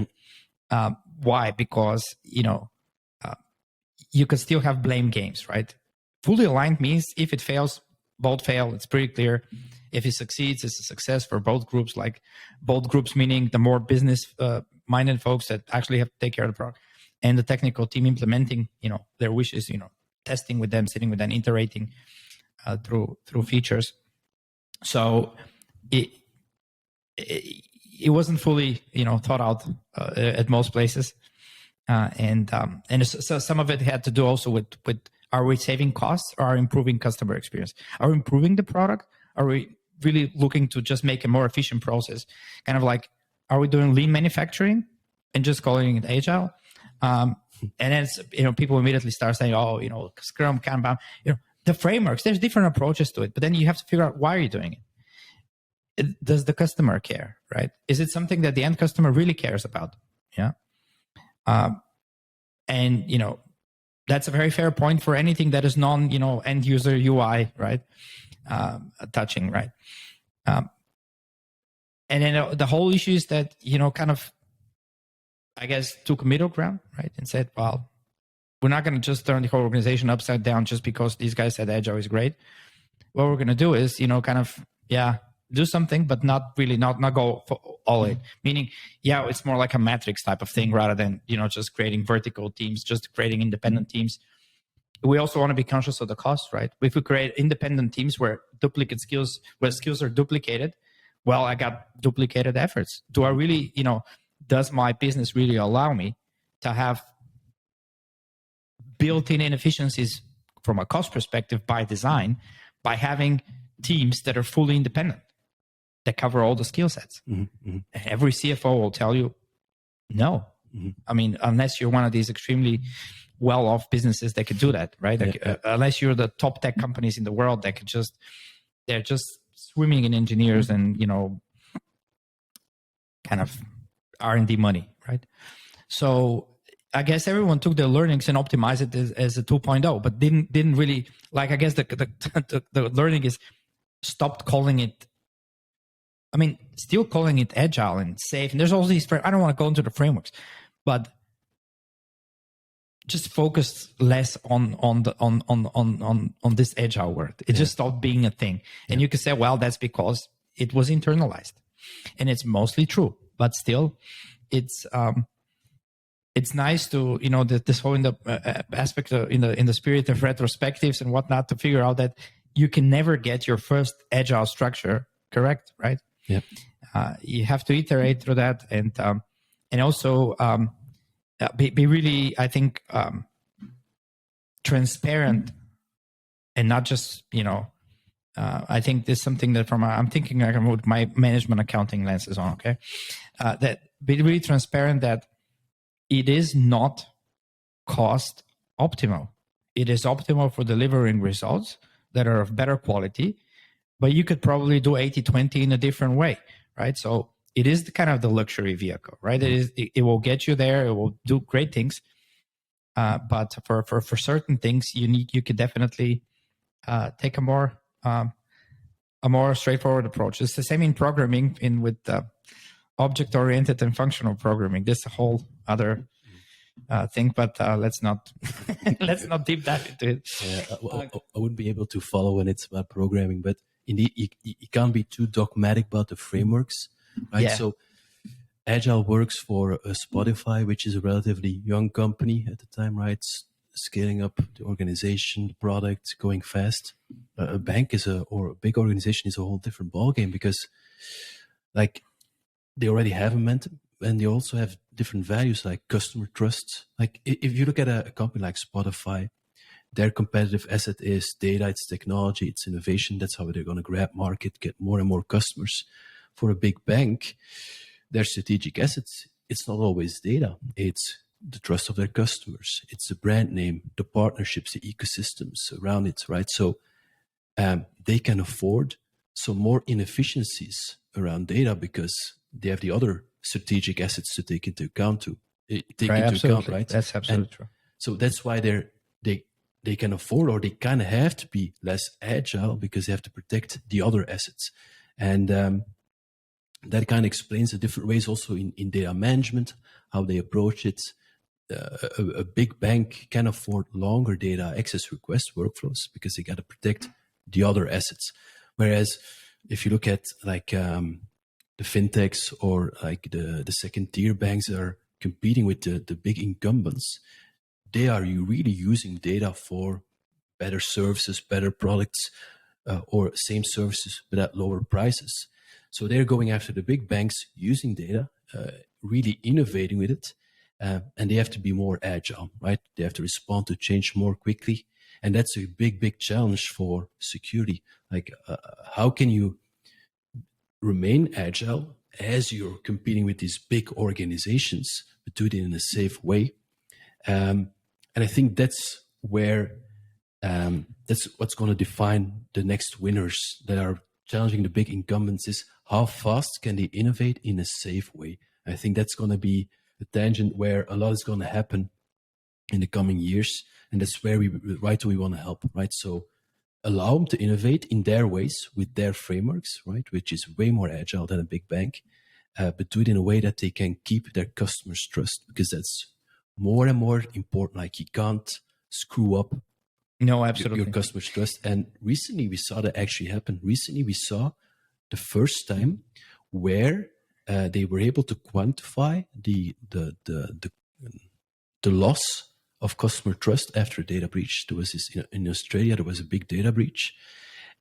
Mm-hmm. Why? Because, you could still have blame games, right? Fully aligned means if it fails, both fail. It's pretty clear. If it succeeds, it's a success for both groups. Like both groups, meaning the more business-minded folks that actually have to take care of the product, and the technical team implementing, their wishes, testing with them, sitting with them, iterating through features. So it wasn't fully, thought out at most places. And so some of it had to do also with are we saving costs or are we improving customer experience? Are we improving the product? Are we really looking to just make a more efficient process? Kind of like, are we doing lean manufacturing and just calling it Agile? And then it's, people immediately start saying, Scrum, Kanban, the frameworks, there's different approaches to it, but then you have to figure out why are you doing it? Does the customer care, right? Is it something that the end customer really cares about? Yeah. And, that's a very fair point for anything that is end user UI, right? Touching, right? And then the whole issue is that, kind of, I guess, took a middle ground, right? And said, well, we're not going to just turn the whole organization upside down just because these guys said Agile is great. What we're going to do is, kind of, do something, but not really, not go all in. Meaning, it's more like a matrix type of thing rather than, just creating vertical teams, just creating independent teams. We also want to be conscious of the cost, right? If we create independent teams where skills are duplicated, well, I got duplicated efforts. Do I really, does my business really allow me to have built-in inefficiencies from a cost perspective by design by having teams that are fully independent, that cover all the skill sets? Mm-hmm. Every CFO will tell you, no. Mm-hmm. I mean, unless you're one of these extremely well-off businesses that could do that, right? Unless you're the top tech companies in the world that they're just swimming in engineers and, kind of R&D money, right? So I guess everyone took their learnings and optimized it as a 2.0, but didn't really, like, I guess the learning is stopped calling it, still calling it Agile and safe. And there's all these, I don't want to go into the frameworks, but just focus less on this Agile word. It just stopped being a thing. And you could say, well, that's because it was internalized, and it's mostly true. But still, it's nice to this whole aspect in the spirit of retrospectives and whatnot to figure out that you can never get your first Agile structure correct, right? Yeah. You have to iterate through that, and also be really, I think, transparent, and not just I think this is something that I'm thinking I can put my management accounting lenses on. Okay, that be really transparent that it is not cost optimal. It is optimal for delivering results that are of better quality, but you could probably do 80-20 in a different way, right? So it is the kind of the luxury vehicle, right? It will get you there. It will do great things. But for certain things, you could definitely take a more straightforward approach. It's the same in programming, with object-oriented and functional programming. This is a whole other thing, but let's not deep dive into it.
Yeah, I wouldn't be able to follow when it's about programming, but indeed, you can't be too dogmatic about the frameworks, right?
Yeah.
So Agile works for Spotify, which is a relatively young company at the time, right? Scaling up the organization, the product, going fast. A bank or a big organization is a whole different ballgame, because like they already have momentum, and they also have different values like customer trust. Like if you look at a company like Spotify, their competitive asset is data, it's technology, it's innovation. That's how they're going to grab market, get more and more customers. For a big bank, their strategic assets, it's not always data. It's the trust of their customers. It's the brand name, the partnerships, the ecosystems around it, right? So they can afford some more inefficiencies around data because they have the other strategic assets to take into account, right?
That's absolutely true.
So that's why they can afford, or they kind of have to be less agile, because they have to protect the other assets. And that kind of explains the different ways also in data management, how they approach it. A big bank can afford longer data access request workflows because they got to protect the other assets. Whereas if you look at like the fintechs or like the second tier banks that are competing with the big incumbents, they are really using data for better services, better products, or same services but at lower prices. So they're going after the big banks using data, really innovating with it, and they have to be more agile, right? They have to respond to change more quickly, and that's a big challenge for security. Like, how can you remain agile as you're competing with these big organizations, but do it in a safe way? And I think that's where that's what's going to define the next winners that are challenging the big incumbents, is how fast can they innovate in a safe way. I think that's going to be a tangent where a lot is going to happen in the coming years, and that's where we want to help, right? So allow them to innovate in their ways with their frameworks, right, which is way more agile than a big bank, but do it in a way that they can keep their customers' trust, because that's more and more important. Like, you can't screw up your customers' trust. And recently we saw that actually happen. Recently we saw the first time where they were able to quantify the loss of customer trust after a data breach. There was this in Australia, there was a big data breach,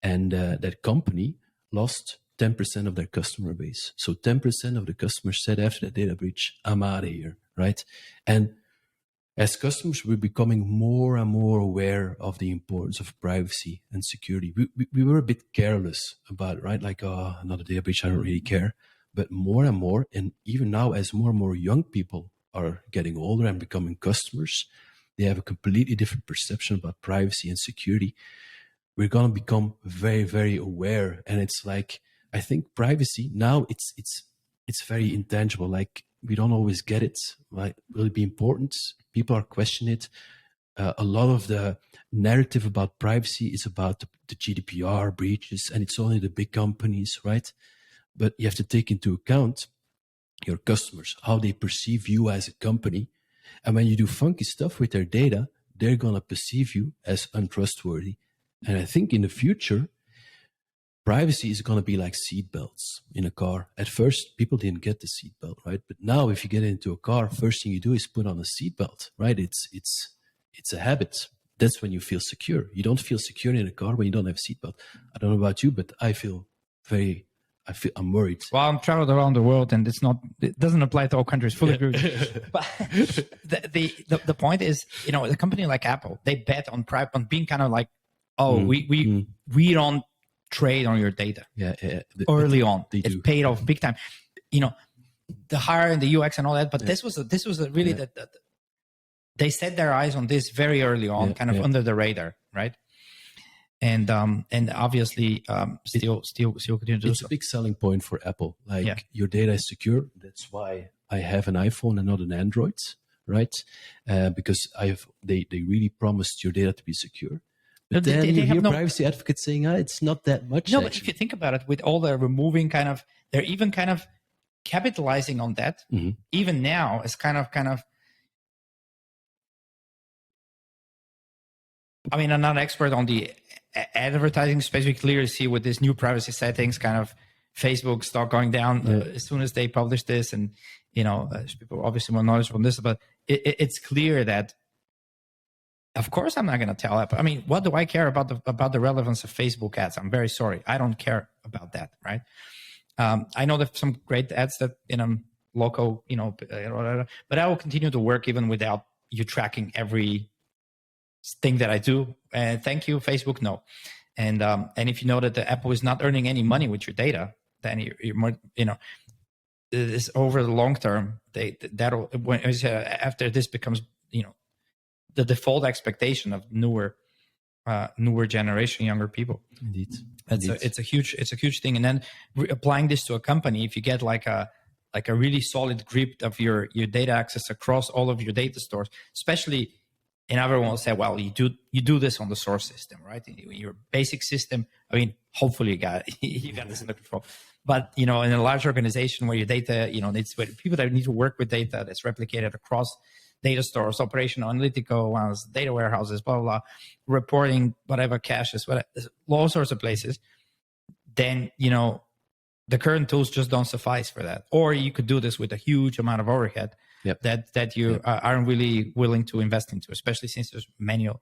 and that company lost 10% of their customer base. So 10% of the customers said after the data breach, I'm out of here, right? And as customers, we're becoming more and more aware of the importance of privacy and security. We were a bit careless about it, right? Like, another data breach, I don't really care. But more and more, and even now as more and more young people are getting older and becoming customers, they have a completely different perception about privacy and security. We're going to become very, very aware. And it's like, I think privacy now, it's very intangible. Like, we don't always get it. Right? Will it be important? People are questioning it. A lot of the narrative about privacy is about the GDPR breaches, and it's only the big companies, right? But you have to take into account your customers, how they perceive you as a company. And when you do funky stuff with their data, they're going to perceive you as untrustworthy. And I think in the future, privacy is going to be like seatbelts in a car. At first, people didn't get the seatbelt, right? But now, if you get into a car, first thing you do is put on a seatbelt, right? It's a habit. That's when you feel secure. You don't feel secure in a car when you don't have a seatbelt. I don't know about you, but I'm worried.
Well, I'm traveled around the world, and it doesn't apply to all countries. Fully agree with you. But the point is, the company like Apple, they bet on being kind of like, we don't trade on your data. Early on, it's paid off big time. The hire and the UX and all that. But this was really they set their eyes on this very early on, kind of under the radar, right? And obviously still continue to do
it's a big selling point for Apple. Like your data is secure. That's why I have an iPhone and not an Android, right? Because they really promised your data to be secure. But then you hear privacy advocates saying, it's not that much.
No, but if you think about it, with all the removing they're even kind of capitalizing on that. Mm-hmm. Even now, it's kind of. I mean, I'm not an expert on the advertising space. We clearly see with this new privacy settings, kind of Facebook stock going down as soon as they publish this, and people obviously more knowledgeable on this, but it's clear that. Of course, I'm not going to tell Apple. I mean, what do I care about the relevance of Facebook ads? I'm very sorry. I don't care about that, right? I know there's some great ads that local, but I will continue to work even without you tracking every thing that I do. Thank you, Facebook. No, and if you know that the Apple is not earning any money with your data, then you're more, this over the long term. After this becomes, the default expectation of newer generation, younger people.
Indeed.
It's a huge thing. And then applying this to a company, if you get like a really solid grip of your data access across all of your data stores, especially, and everyone will say, well, you do this on the source system, right? Your basic system. I mean, hopefully you got this under control. But in a large organization where your data, it's people that need to work with data that's replicated across data stores, operational, analytical ones, data warehouses, blah, blah, blah, reporting, whatever, caches, whatever, all sorts of places, then, the current tools just don't suffice for that. Or you could do this with a huge amount of overhead that you aren't really willing to invest into, especially since there's manual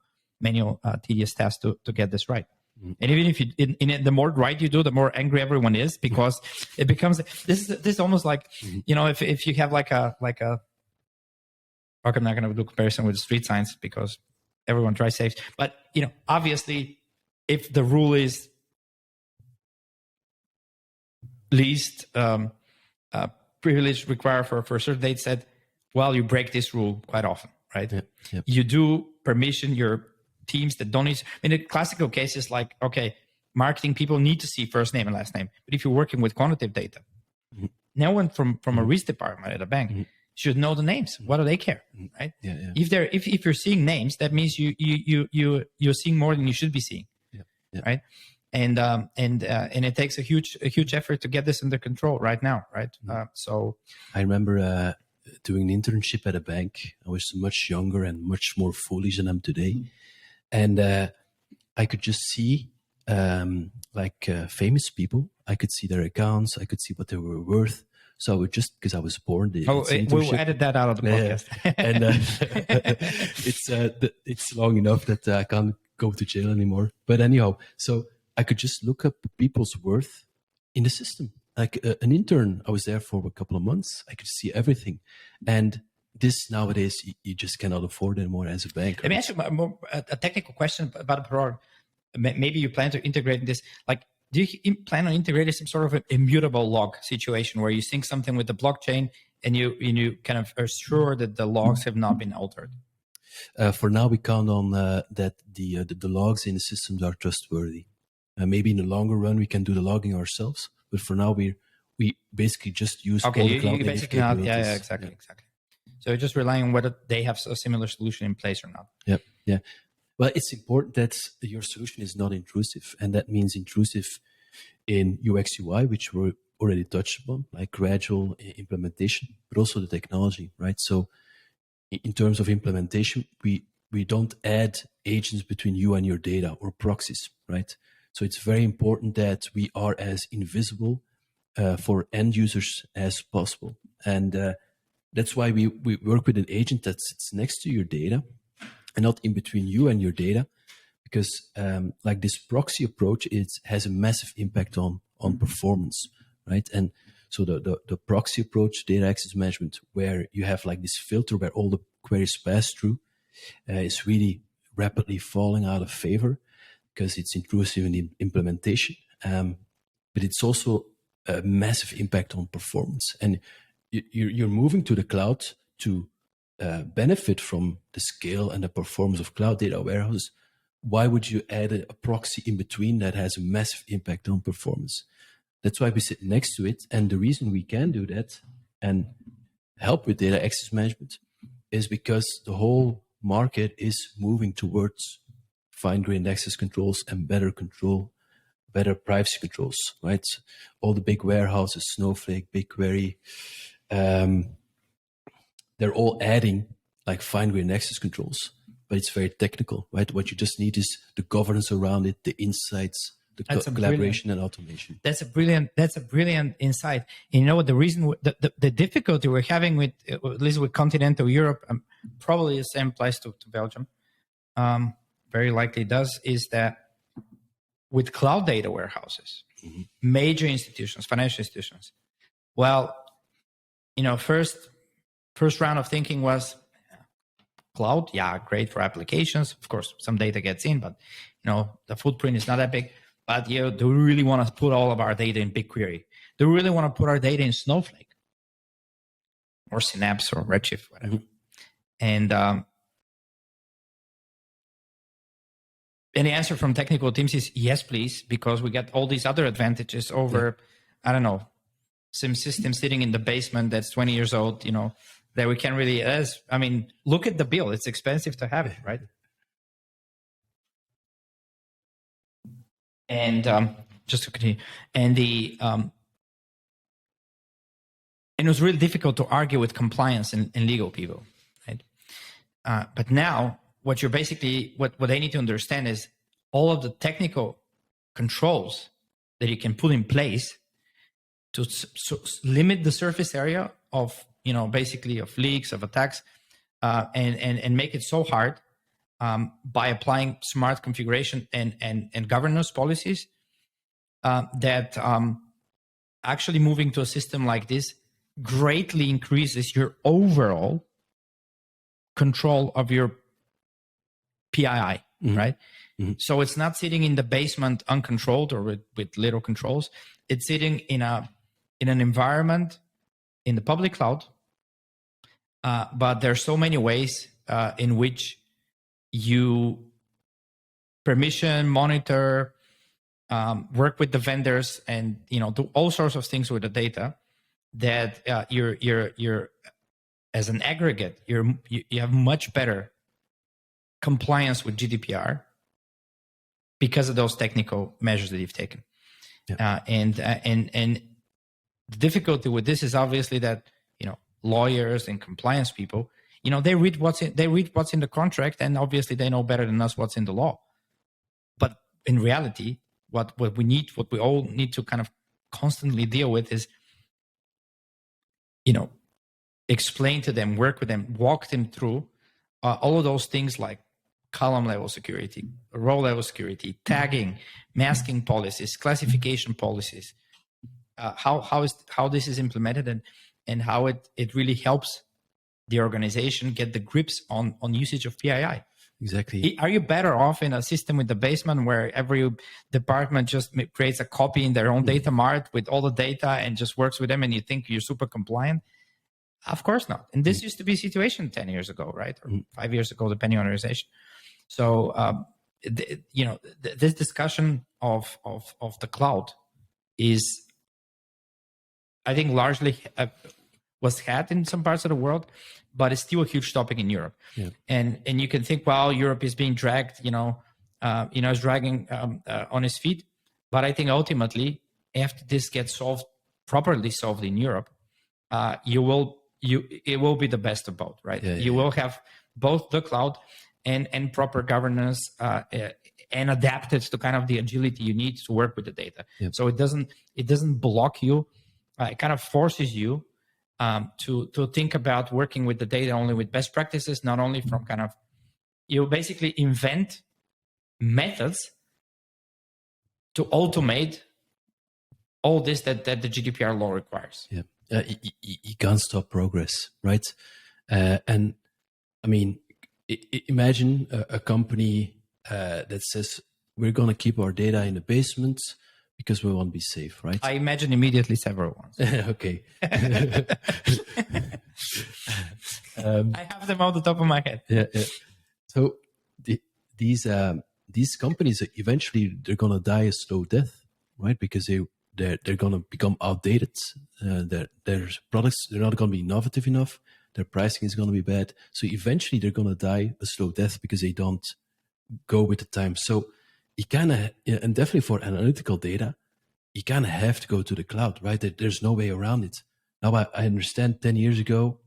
tedious tasks to get this right. Mm-hmm. And even if the more right you do, the more angry everyone is, because it becomes, this is almost like, if you have like a I'm not going to do comparison with street signs because everyone drives safe. But, obviously, if the rule is least privilege required for a certain date set, well, you break this rule quite often, right? Yep. You do permission your teams that don't need. In the classical cases, like, okay, marketing people need to see first name and last name. But if you're working with quantitative data, no one from a risk department at a bank should know the names. What do they care, right? Yeah. If you're seeing names, that means you're seeing more than you should be seeing, right? And it takes a huge effort to get this under control right now, right? So
I remember doing an internship at a bank. I was much younger and much more foolish than I'm today, and I could just see famous people. I could see their accounts. I could see what they were worth. So I would just, because I was born there.
We'll edit that out of the podcast.
And it's long enough that I can't go to jail anymore. But anyhow, so I could just look up people's worth in the system. Like an intern, I was there for a couple of months. I could see everything. And this nowadays, you just cannot afford anymore as a bank.
Let me ask you a technical question about the product. Maybe you plan to integrate this, like, do you plan on integrating some sort of an immutable log situation where you sync something with the blockchain and you kind of are sure that the logs have not been altered?
For now, we count on that the logs in the systems are trustworthy. Maybe in the longer run, we can do the logging ourselves. But for now, we basically just use all the cloud native capabilities.
Exactly. So you're just relying on whether they have a similar solution in place or not.
Yeah. Well, it's important that your solution is not intrusive, and that means intrusive in UX UI, which we already touched upon, like gradual implementation, but also the technology, right? So in terms of implementation, we don't add agents between you and your data or proxies, right? So it's very important that we are as invisible for end users as possible. And that's why we work with an agent that sits next to your data and not in between you and your data, because like this proxy approach, it has a massive impact on performance, right? And so the proxy approach, data access management, where you have like this filter where all the queries pass through, is really rapidly falling out of favor because it's intrusive in the implementation. But it's also a massive impact on performance. And you're moving to the cloud to benefit from the scale and the performance of cloud data warehouses, why would you add a proxy in between that has a massive impact on performance? That's why we sit next to it. And the reason we can do that and help with data access management is because the whole market is moving towards fine-grained access controls and better control, better privacy controls, right? All the big warehouses, Snowflake, BigQuery, they're all adding like fine-grained access controls, but it's very technical, right? What you just need is the governance around it, the insights, the collaboration and automation.
That's a brilliant insight. And you know what, the reason, the difficulty we're having with, at least with continental Europe, probably the same applies to Belgium, very likely does, is that with cloud data warehouses, major institutions, financial institutions, well, you know, first round of thinking was cloud, yeah, great for applications. Of course, some data gets in, but you know, the footprint is not that big. But you know, do we really want to put all of our data in BigQuery? Do we really want to put our data in Snowflake or Synapse or Redshift, whatever? And the answer from technical teams is yes, please, because we get all these other advantages over, I don't know, some system sitting in the basement that's 20 years old, you know, that we can't really, I mean, look at the bill. It's expensive to have it, right? And just to continue, and and it was really difficult to argue with compliance and legal people, right? But now, what you're basically, what they need to understand is all of the technical controls that you can put in place to limit the surface area of, you know, basically of leaks, of attacks, and make it so hard by applying smart configuration and governance policies that actually moving to a system like this greatly increases your overall control of your PII, right? So it's not sitting in the basement uncontrolled or with little controls. It's sitting in an environment in the public cloud. But there are so many ways in which you permission, monitor, work with the vendors, and you know, do all sorts of things with the data that you're as an aggregate, you have much better compliance with GDPR because of those technical measures that you've taken. Yeah. And the difficulty with this is obviously that, you know, lawyers and compliance people, you know, they read what's in the contract, and obviously they know better than us what's in the law. But in reality, what we all need to kind of constantly deal with is, you know, explain to them, work with them, walk them through all of those things like column level security, row level security, tagging, masking policies, classification policies, how this is implemented, and how it really helps the organization get the grips on usage of PII.
Exactly.
Are you better off in a system with the basement where every department just creates a copy in their own data mart with all the data and just works with them, and you think you're super compliant? Of course not. And this used to be a situation 10 years ago, right? Or 5 years ago, depending on organization. So, you know, this discussion of the cloud is, I think, largely was had in some parts of the world, but it's still a huge topic in Europe. Yeah. And you can think, well, Europe is being dragged, is dragging on its feet. But I think ultimately, after this gets properly solved in Europe, it will be the best of both, right? You will have both the cloud and proper governance and adapted to kind of the agility you need to work with the data. Yep. So it doesn't block you. It kind of forces you to think about working with the data only with best practices, not only from kind of, you basically invent methods to automate all this that the GDPR law requires.
Yeah, you can't stop progress, right? And I mean, imagine a company that says we're going to keep our data in the basement, because we want to be safe, right?
I imagine immediately several ones.
Okay.
I have them on the top of my head.
Yeah. So these companies eventually they're gonna die a slow death, right? Because they're gonna become outdated. Their products they're not gonna be innovative enough. Their pricing is gonna be bad. So eventually they're gonna die a slow death because they don't go with the time. So you kind of, and definitely for analytical data, you kind of have to go to the cloud, right? There's no way around it. Now I understand 10 years ago,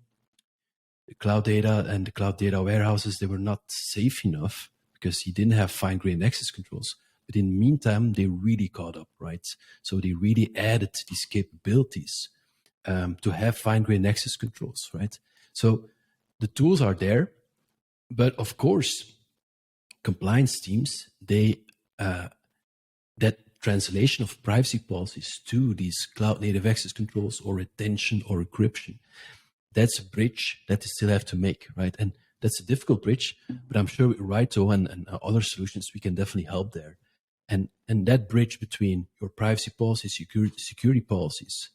the cloud data and the cloud data warehouses, they were not safe enough because you didn't have fine-grained access controls. But in the meantime, they really caught up, right? So they really added these capabilities to have fine-grained access controls, right? So the tools are there, but of course, compliance teams, they that translation of privacy policies to these cloud native access controls or retention or encryption, that's a bridge that they still have to make, right? And that's a difficult bridge, but I'm sure with Raito and other solutions, we can definitely help there. And that bridge between your privacy policies, security policies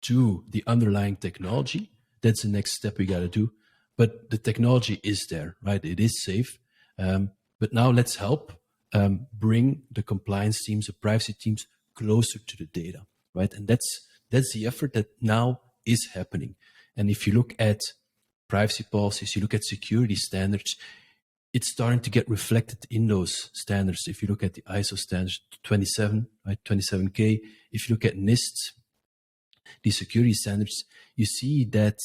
to the underlying technology, that's the next step we got to do. But the technology is there, right? It is safe. But now let's help bring the compliance teams, the privacy teams closer to the data, right? And that's the effort that now is happening. And if you look at privacy policies, you look at security standards, it's starting to get reflected in those standards. If you look at the ISO standards 27, right, 27K, if you look at NIST, the security standards, you see that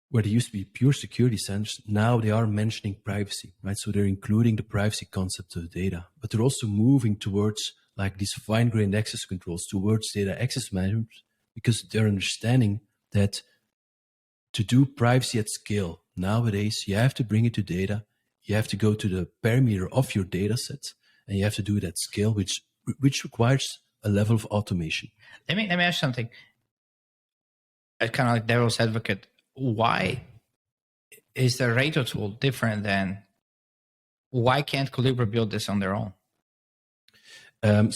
where they used to be pure security standards, now they are mentioning privacy, right? So they're including the privacy concept of the data, but they're also moving towards like these fine-grained access controls, towards data access management, because they're understanding that to do privacy at scale nowadays, you have to bring it to data, you have to go to the parameter of your data set, and you have to do it at scale, which requires a level of automation.
Let me ask something. Kind of like devil's advocate. Why is the Raito tool different than why can't Collibra build this on their own? And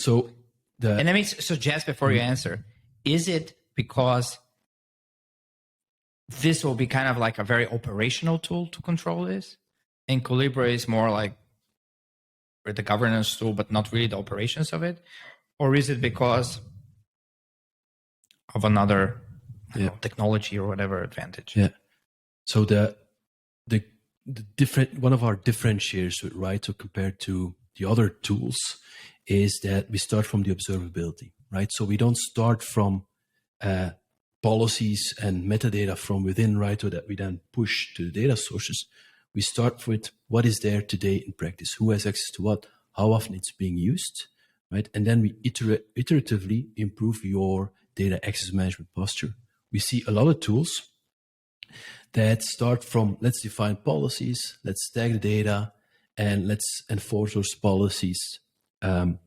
let me suggest before you answer, is it because this will be kind of like a very operational tool to control this, and Collibra is more like the governance tool, but not really the operations of it? Or is it because of another technology or whatever advantage?
Yeah. So the different one of our differentiators with Raito compared to the other tools is that we start from the observability, right? So we don't start from policies and metadata from within Raito that we then push to the data sources. We start with what is there today in practice, who has access to what, how often it's being used, right? And then we iteratively improve your data access management posture. We see a lot of tools that start from let's define policies, let's tag the data, and let's enforce those policies and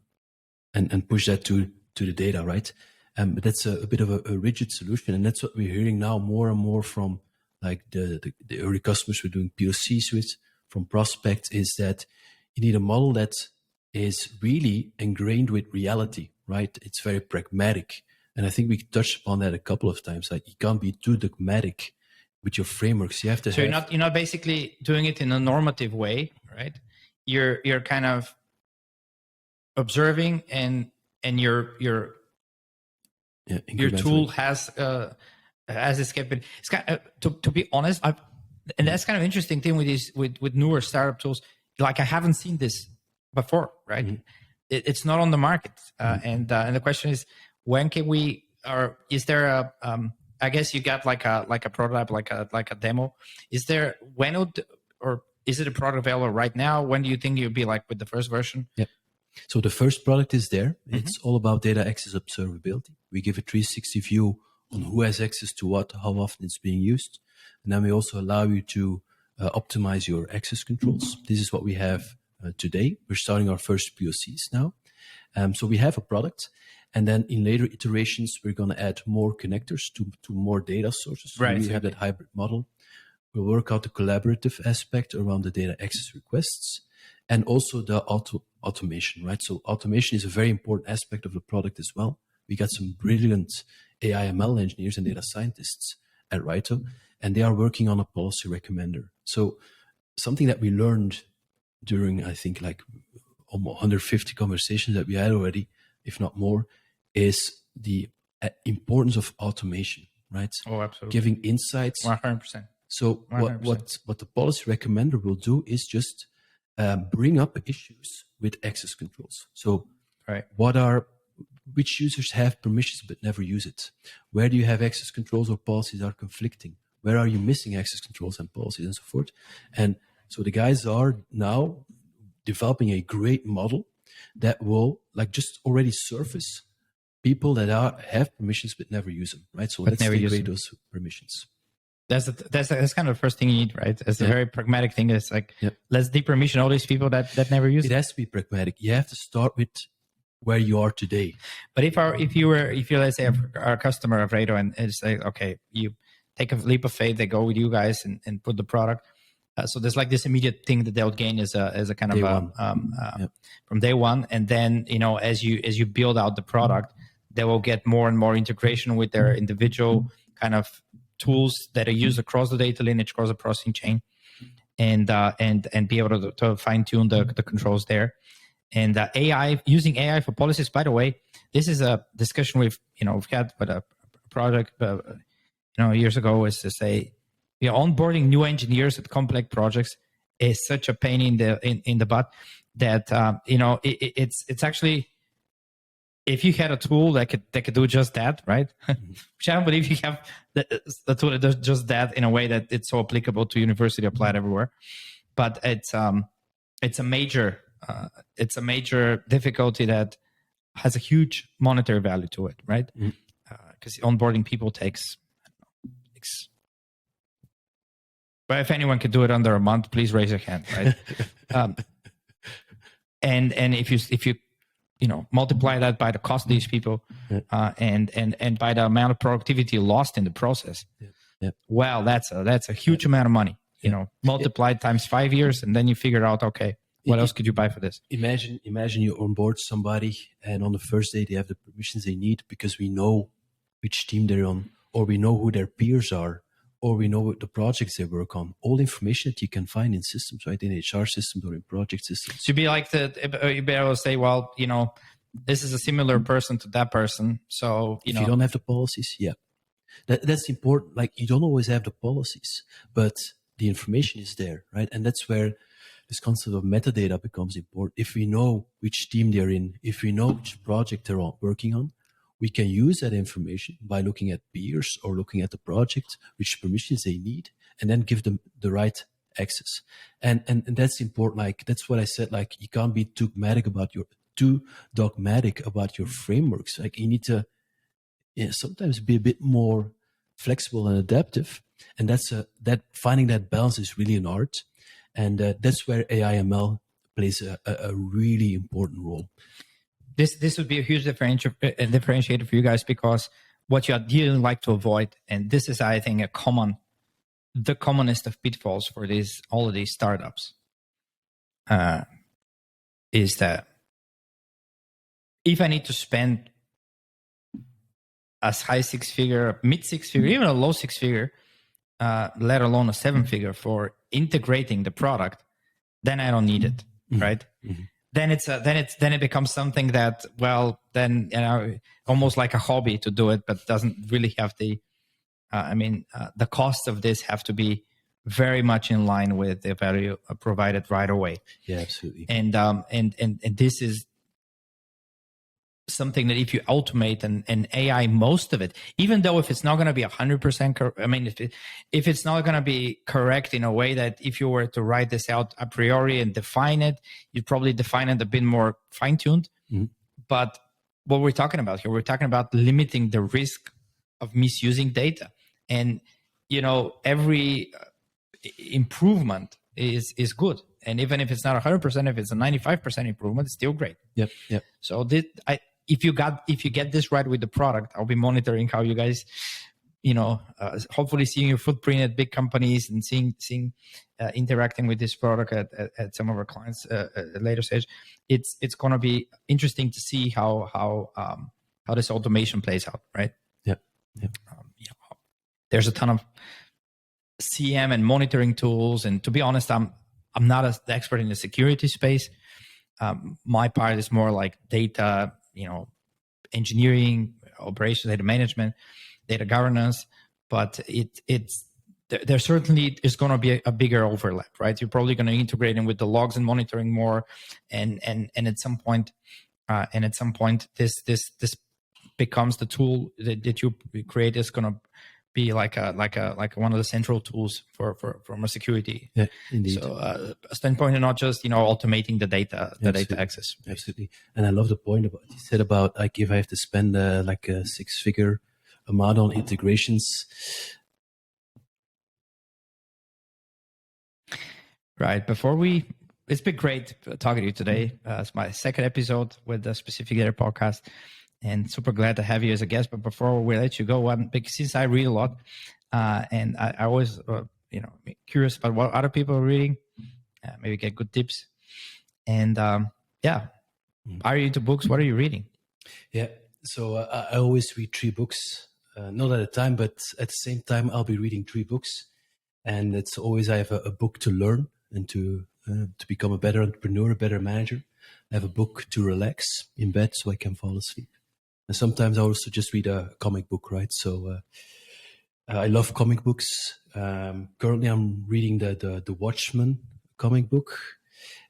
push that to the data, right? But that's a bit of a rigid solution, and that's what we're hearing now more and more from like the early customers we're doing POCs with, from prospects, is that you need a model that is really ingrained with reality, right? It's very pragmatic. And I think we touched upon that a couple of times. Like you can't be too dogmatic with your frameworks. You have to. So
you're not basically doing it in a normative way, right? You're kind of observing, and your tool has this capability. It's kind of, to be honest, and that's kind of interesting thing with these with newer startup tools. Like I haven't seen this before, right? Mm-hmm. It's not on the market, and the question is, when can we? Or is there a? I guess you got like a prototype, like a demo. Is there or is it a product available right now? When do you think you'll be like with the first version?
Yeah. So the first product is there. Mm-hmm. It's all about data access observability. We give a 360 view on who has access to what, how often it's being used, and then we also allow you to optimize your access controls. This is what we have today. We're starting our first POCs now. So we have a product. And then in later iterations, we're going to add more connectors to more data sources. So we have that hybrid model. We'll work out the collaborative aspect around the data access requests. and also the automation, right? So automation is a very important aspect of the product as well. We got some brilliant AI ML engineers and data scientists at Raito, and they are working on a policy recommender. So something that we learned during, I think, like almost 150 conversations that we had already, if not more, is the importance of automation, right?
Oh, absolutely.
Giving insights.
100%.
So 100%. What the policy recommender will do is just bring up issues with access controls. So which users have permissions but never use it? Where do you have access controls or policies are conflicting? Where are you missing access controls and policies and so forth? And so the guys are now developing a great model that will like just already surface people that have permissions but never use them, right? So let's take away those permissions.
That's kind of the first thing you need, right? It's a very pragmatic thing. It's like, let's depermission all these people that never use it.
It has to be pragmatic. You have to start with where you are today.
But if you let's say our customer of Raito and it's like, okay, you take a leap of faith, they go with you guys and put the product. So there's like this immediate thing that they'll gain as a kind of from day one, and then as you build out the product, they will get more and more integration with their individual kind of tools that are used across the data lineage, across the processing chain, and be able to fine tune the controls there. And using AI for policies. By the way, this is a discussion we've had with a project years ago. Is to say, onboarding new engineers at complex projects is such a pain in the butt that it's actually, if you had a tool that could do just that, right? Which I don't believe you have the tool that does just that in a way that it's so applicable to university applied everywhere. But it's a major difficulty that has a huge monetary value to it, right? Because onboarding people takes. But if anyone could do it under a month, please raise your hand, right? And if you multiply that by the cost of these people, and by the amount of productivity lost in the process, well, that's a huge amount of money. Multiplied times 5 years, and then you figure out, okay, what else could you buy for this?
Imagine you onboard somebody, and on the first day they have the permissions they need because we know which team they're on, or we know who their peers are, or we know what the projects they work on. All information that you can find in systems, right? In HR systems or in project systems.
So you'd be like you'd be able to say, well, this is a similar person to that person. So,
if you don't have the policies, that's important. Like, you don't always have the policies, but the information is there, right? And that's where this concept of metadata becomes important. If we know which team they're in, if we know which project they're working on, we can use that information by looking at peers or looking at the project, which permissions they need, and then give them the right access. And that's important. Like, that's what I said. Like, you can't be too dogmatic about your frameworks. Like, you need to sometimes be a bit more flexible and adaptive. And that finding that balance is really an art. And that's where AI ML plays a really important role.
This would be a huge differentiator for you guys, because what you ideally like to avoid, and this is, I think, the commonest of pitfalls for all of these startups, is that if I need to spend a high six-figure, mid six-figure, even a low six-figure, let alone a seven-figure for integrating the product, then I don't need it, right? Mm-hmm. Then it becomes something that, well, then almost like a hobby to do it, but doesn't really have the cost of this have to be very much in line with the value provided right away.
Yeah, absolutely.
And this is something that if you automate and AI most of it, even though if it's not going to be 100%, if it's not going to be correct in a way that if you were to write this out a priori and define it, you'd probably define it a bit more fine-tuned. Mm-hmm. But what we're talking about here, we're talking about limiting the risk of misusing data. And, every improvement is good. And even if it's not 100%, if it's a 95% improvement, it's still great.
Yep.
So if you get this right with the product, I'll be monitoring how you guys hopefully seeing your footprint at big companies and seeing interacting with this product at some of our clients at a later stage, it's going to be interesting to see how this automation plays out, right?
Yeah.
There's a ton of CM and monitoring tools, and to be honest, I'm not an expert in the security space. My part is more like data, engineering, operations, data management, data governance, but there certainly is going to be a bigger overlap, right? You're probably going to integrate in with the logs and monitoring more, and at some point, this becomes the tool that you create is going to be like one of the central tools from a security standpoint, and not just automating the data access.
Absolutely. And I love the point about you said about like if I have to spend a 6-figure amount on integrations.
Right. It's been great talking to you today. It's my second episode with the Specific Data Podcast, and super glad to have you as a guest. But before we let you go, since I read a lot, and I always, curious about what other people are reading, maybe get good tips. And are you into books? What are you reading?
Yeah, so I always read 3 books, not at a time, but at the same time, I'll be reading 3 books, and it's always I have a book to learn and to become a better entrepreneur, a better manager. I have a book to relax in bed so I can fall asleep. And sometimes I also just read a comic book, right? So I love comic books. Currently, I'm reading the Watchmen comic book.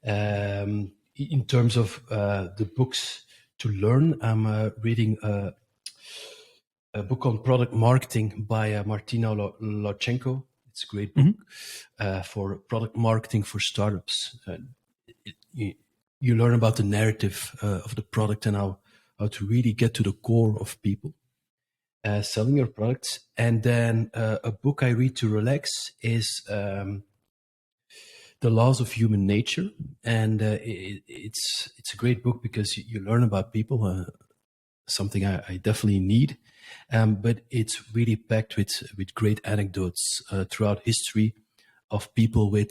In terms of the books to learn, I'm reading a book on product marketing by Martina Lorchenko. It's a great book for product marketing for startups. You learn about the narrative of the product and how to really get to the core of people selling your products. And then a book I read to relax is The Laws of Human Nature. And it's a great book because you learn about people, something I definitely need. But it's really packed with great anecdotes throughout history of people with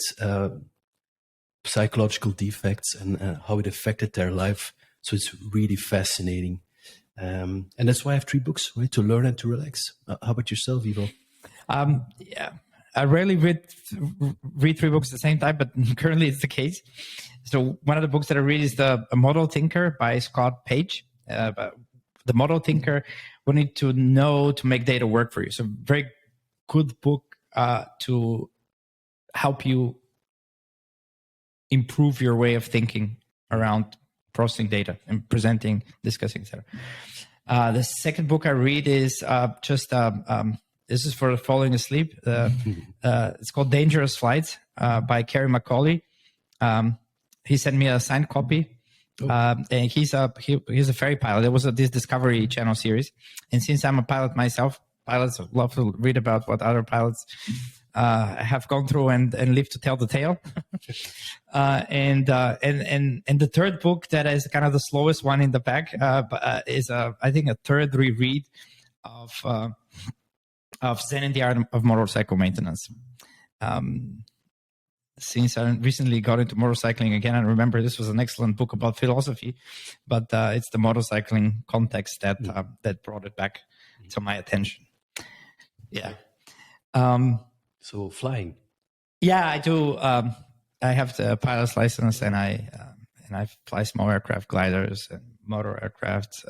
psychological defects and how it affected their life. So it's really fascinating. And that's why I have 3 books, right? To learn and to relax. How about yourself, Ivo?
I rarely read 3 books at the same time, but currently it's the case. So one of the books that I read is The Model Thinker by Scott Page. The Model Thinker, we need to know to make data work for you. So very good book to help you improve your way of thinking around processing data and presenting, discussing, etc. The second book I read is this is for falling asleep. It's called Dangerous Flights by Kerry McCauley. He sent me a signed copy. And he's a ferry pilot. There was this Discovery Channel series, and since I'm a pilot myself, pilots love to read about what other pilots have gone through and live to tell the tale. And the third book that is kind of the slowest one in the pack is I think a third reread of Zen and the Art of Motorcycle Maintenance. Since I recently got into motorcycling again, I remember this was an excellent book about philosophy, but it's the motorcycling context that brought it back to my attention. Yeah.
So flying.
Yeah, I do. I have the pilot's license, and I fly small aircraft, gliders, and motor aircraft,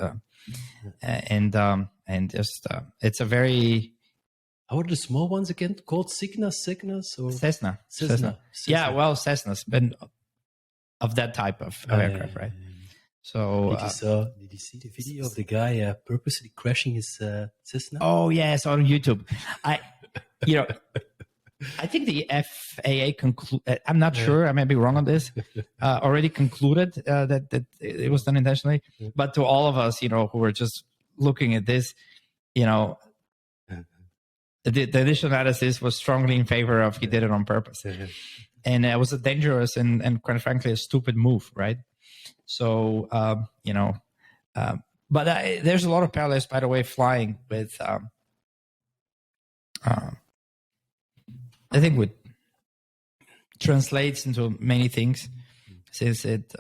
and just it's a very.
How are the small ones again called? Cessnas or
Cessna. Yeah, well, Cessna's been of that type of aircraft, right? So
did you see the video of the guy purposely crashing his Cessna?
Oh yes, on YouTube. I think the FAA I'm not sure. I may be wrong on this. Already concluded that it was done intentionally. But to all of us, who were just looking at this, the initial analysis was strongly in favor of he did it on purpose. And it was a dangerous and quite frankly, a stupid move, right? So, but there's a lot of parallels, by the way, flying with I think would translates into many things, since it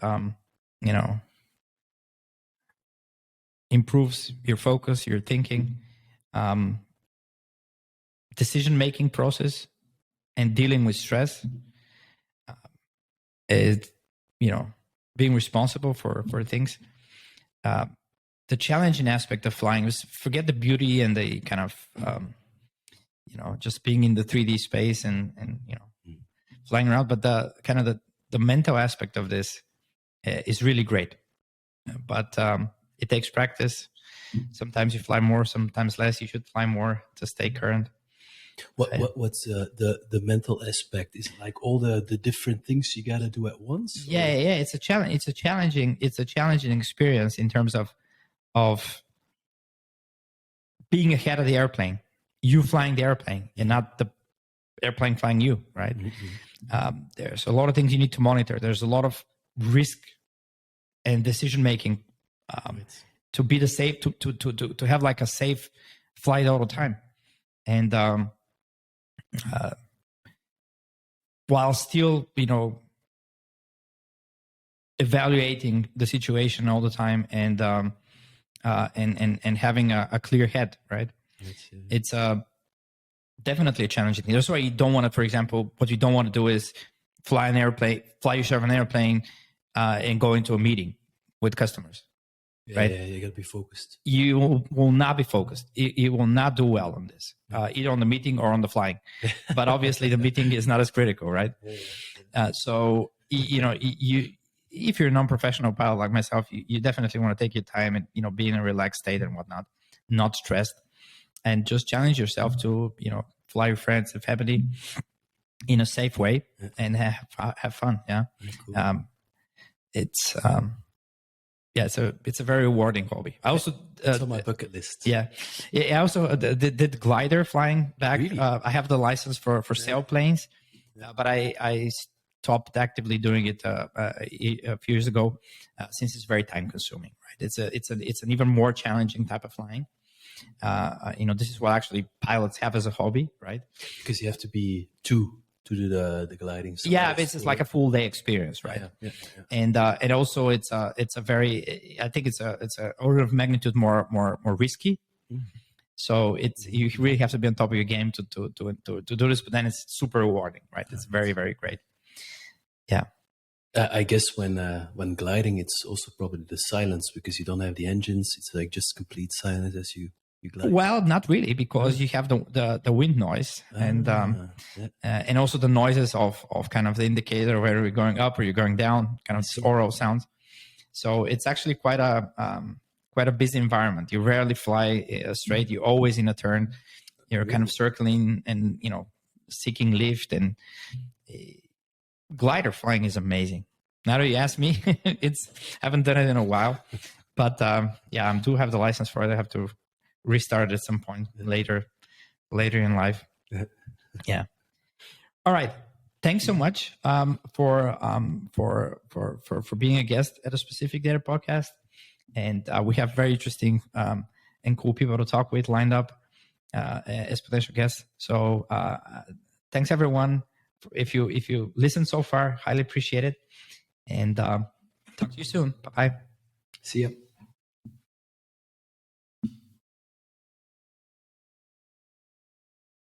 improves your focus, your thinking, decision making process, and dealing with stress. It being responsible for things. The challenging aspect of flying is, forget the beauty and the kind of just being in the 3D space and flying around, but the kind of the mental aspect of this is really great. But it takes practice. Sometimes you fly more, sometimes less. You should fly more to stay current.
What's the mental aspect? Is it like all the different things you got to do at once?
Yeah, it's a challenge. It's a challenging experience in terms of being ahead of the airplane. You flying the airplane and not the airplane flying you, right? Mm-hmm. There's a lot of things you need to monitor. There's a lot of risk and decision making to be the safe to have like a safe flight all the time, and while still evaluating the situation all the time, and having a clear head, right? It's definitely a challenging thing. That's why you don't want to, for example, what you don't want to do is fly yourself an airplane and go into a meeting with customers. Right?
Yeah, you got to be focused.
You will not be focused. You will not do well on this, either on the meeting or on the flying. But obviously, the meeting is not as critical, right? So if you're a non-professional pilot like myself, you definitely want to take your time and be in a relaxed state and whatnot, not stressed, and just challenge yourself to fly your friends and family in a safe way and have fun. Yeah, cool. It's a very rewarding hobby. I also
it's on my bucket list.
Yeah, I also did glider flying back.
Really?
I have the license for sailplanes, but I stopped actively doing it a few years ago, since it's very time consuming. Right? It's an even more challenging type of flying. This is what actually pilots have as a hobby, right?
Because you have to be two to do the gliding.
Yeah, it's like a full day experience, right? Yeah. And also it's a very, I think it's a order of magnitude more risky. Mm-hmm. So you really have to be on top of your game to do this, but then it's super rewarding, right? It's very, very great. Yeah.
I guess when gliding, it's also probably the silence, because you don't have the engines. It's like just complete silence as you glide.
Well, not really, because you have the wind noise and also the noises of kind of the indicator whether you're going up or you're going down, kind of oral sounds. So it's actually quite a busy environment. You rarely fly straight. You're always in a turn. You're kind of circling and seeking lift, and glider flying is amazing. Now that you ask me, haven't done it in a while, but I do have the license for it. I have to restart at some point later in life. Yeah. All right. Thanks so much for being a guest at a Specific Data podcast, and we have very interesting and cool people to talk with lined up as potential guests. So thanks everyone. If you listen so far, highly appreciate it, and talk to you soon. Bye.
See ya.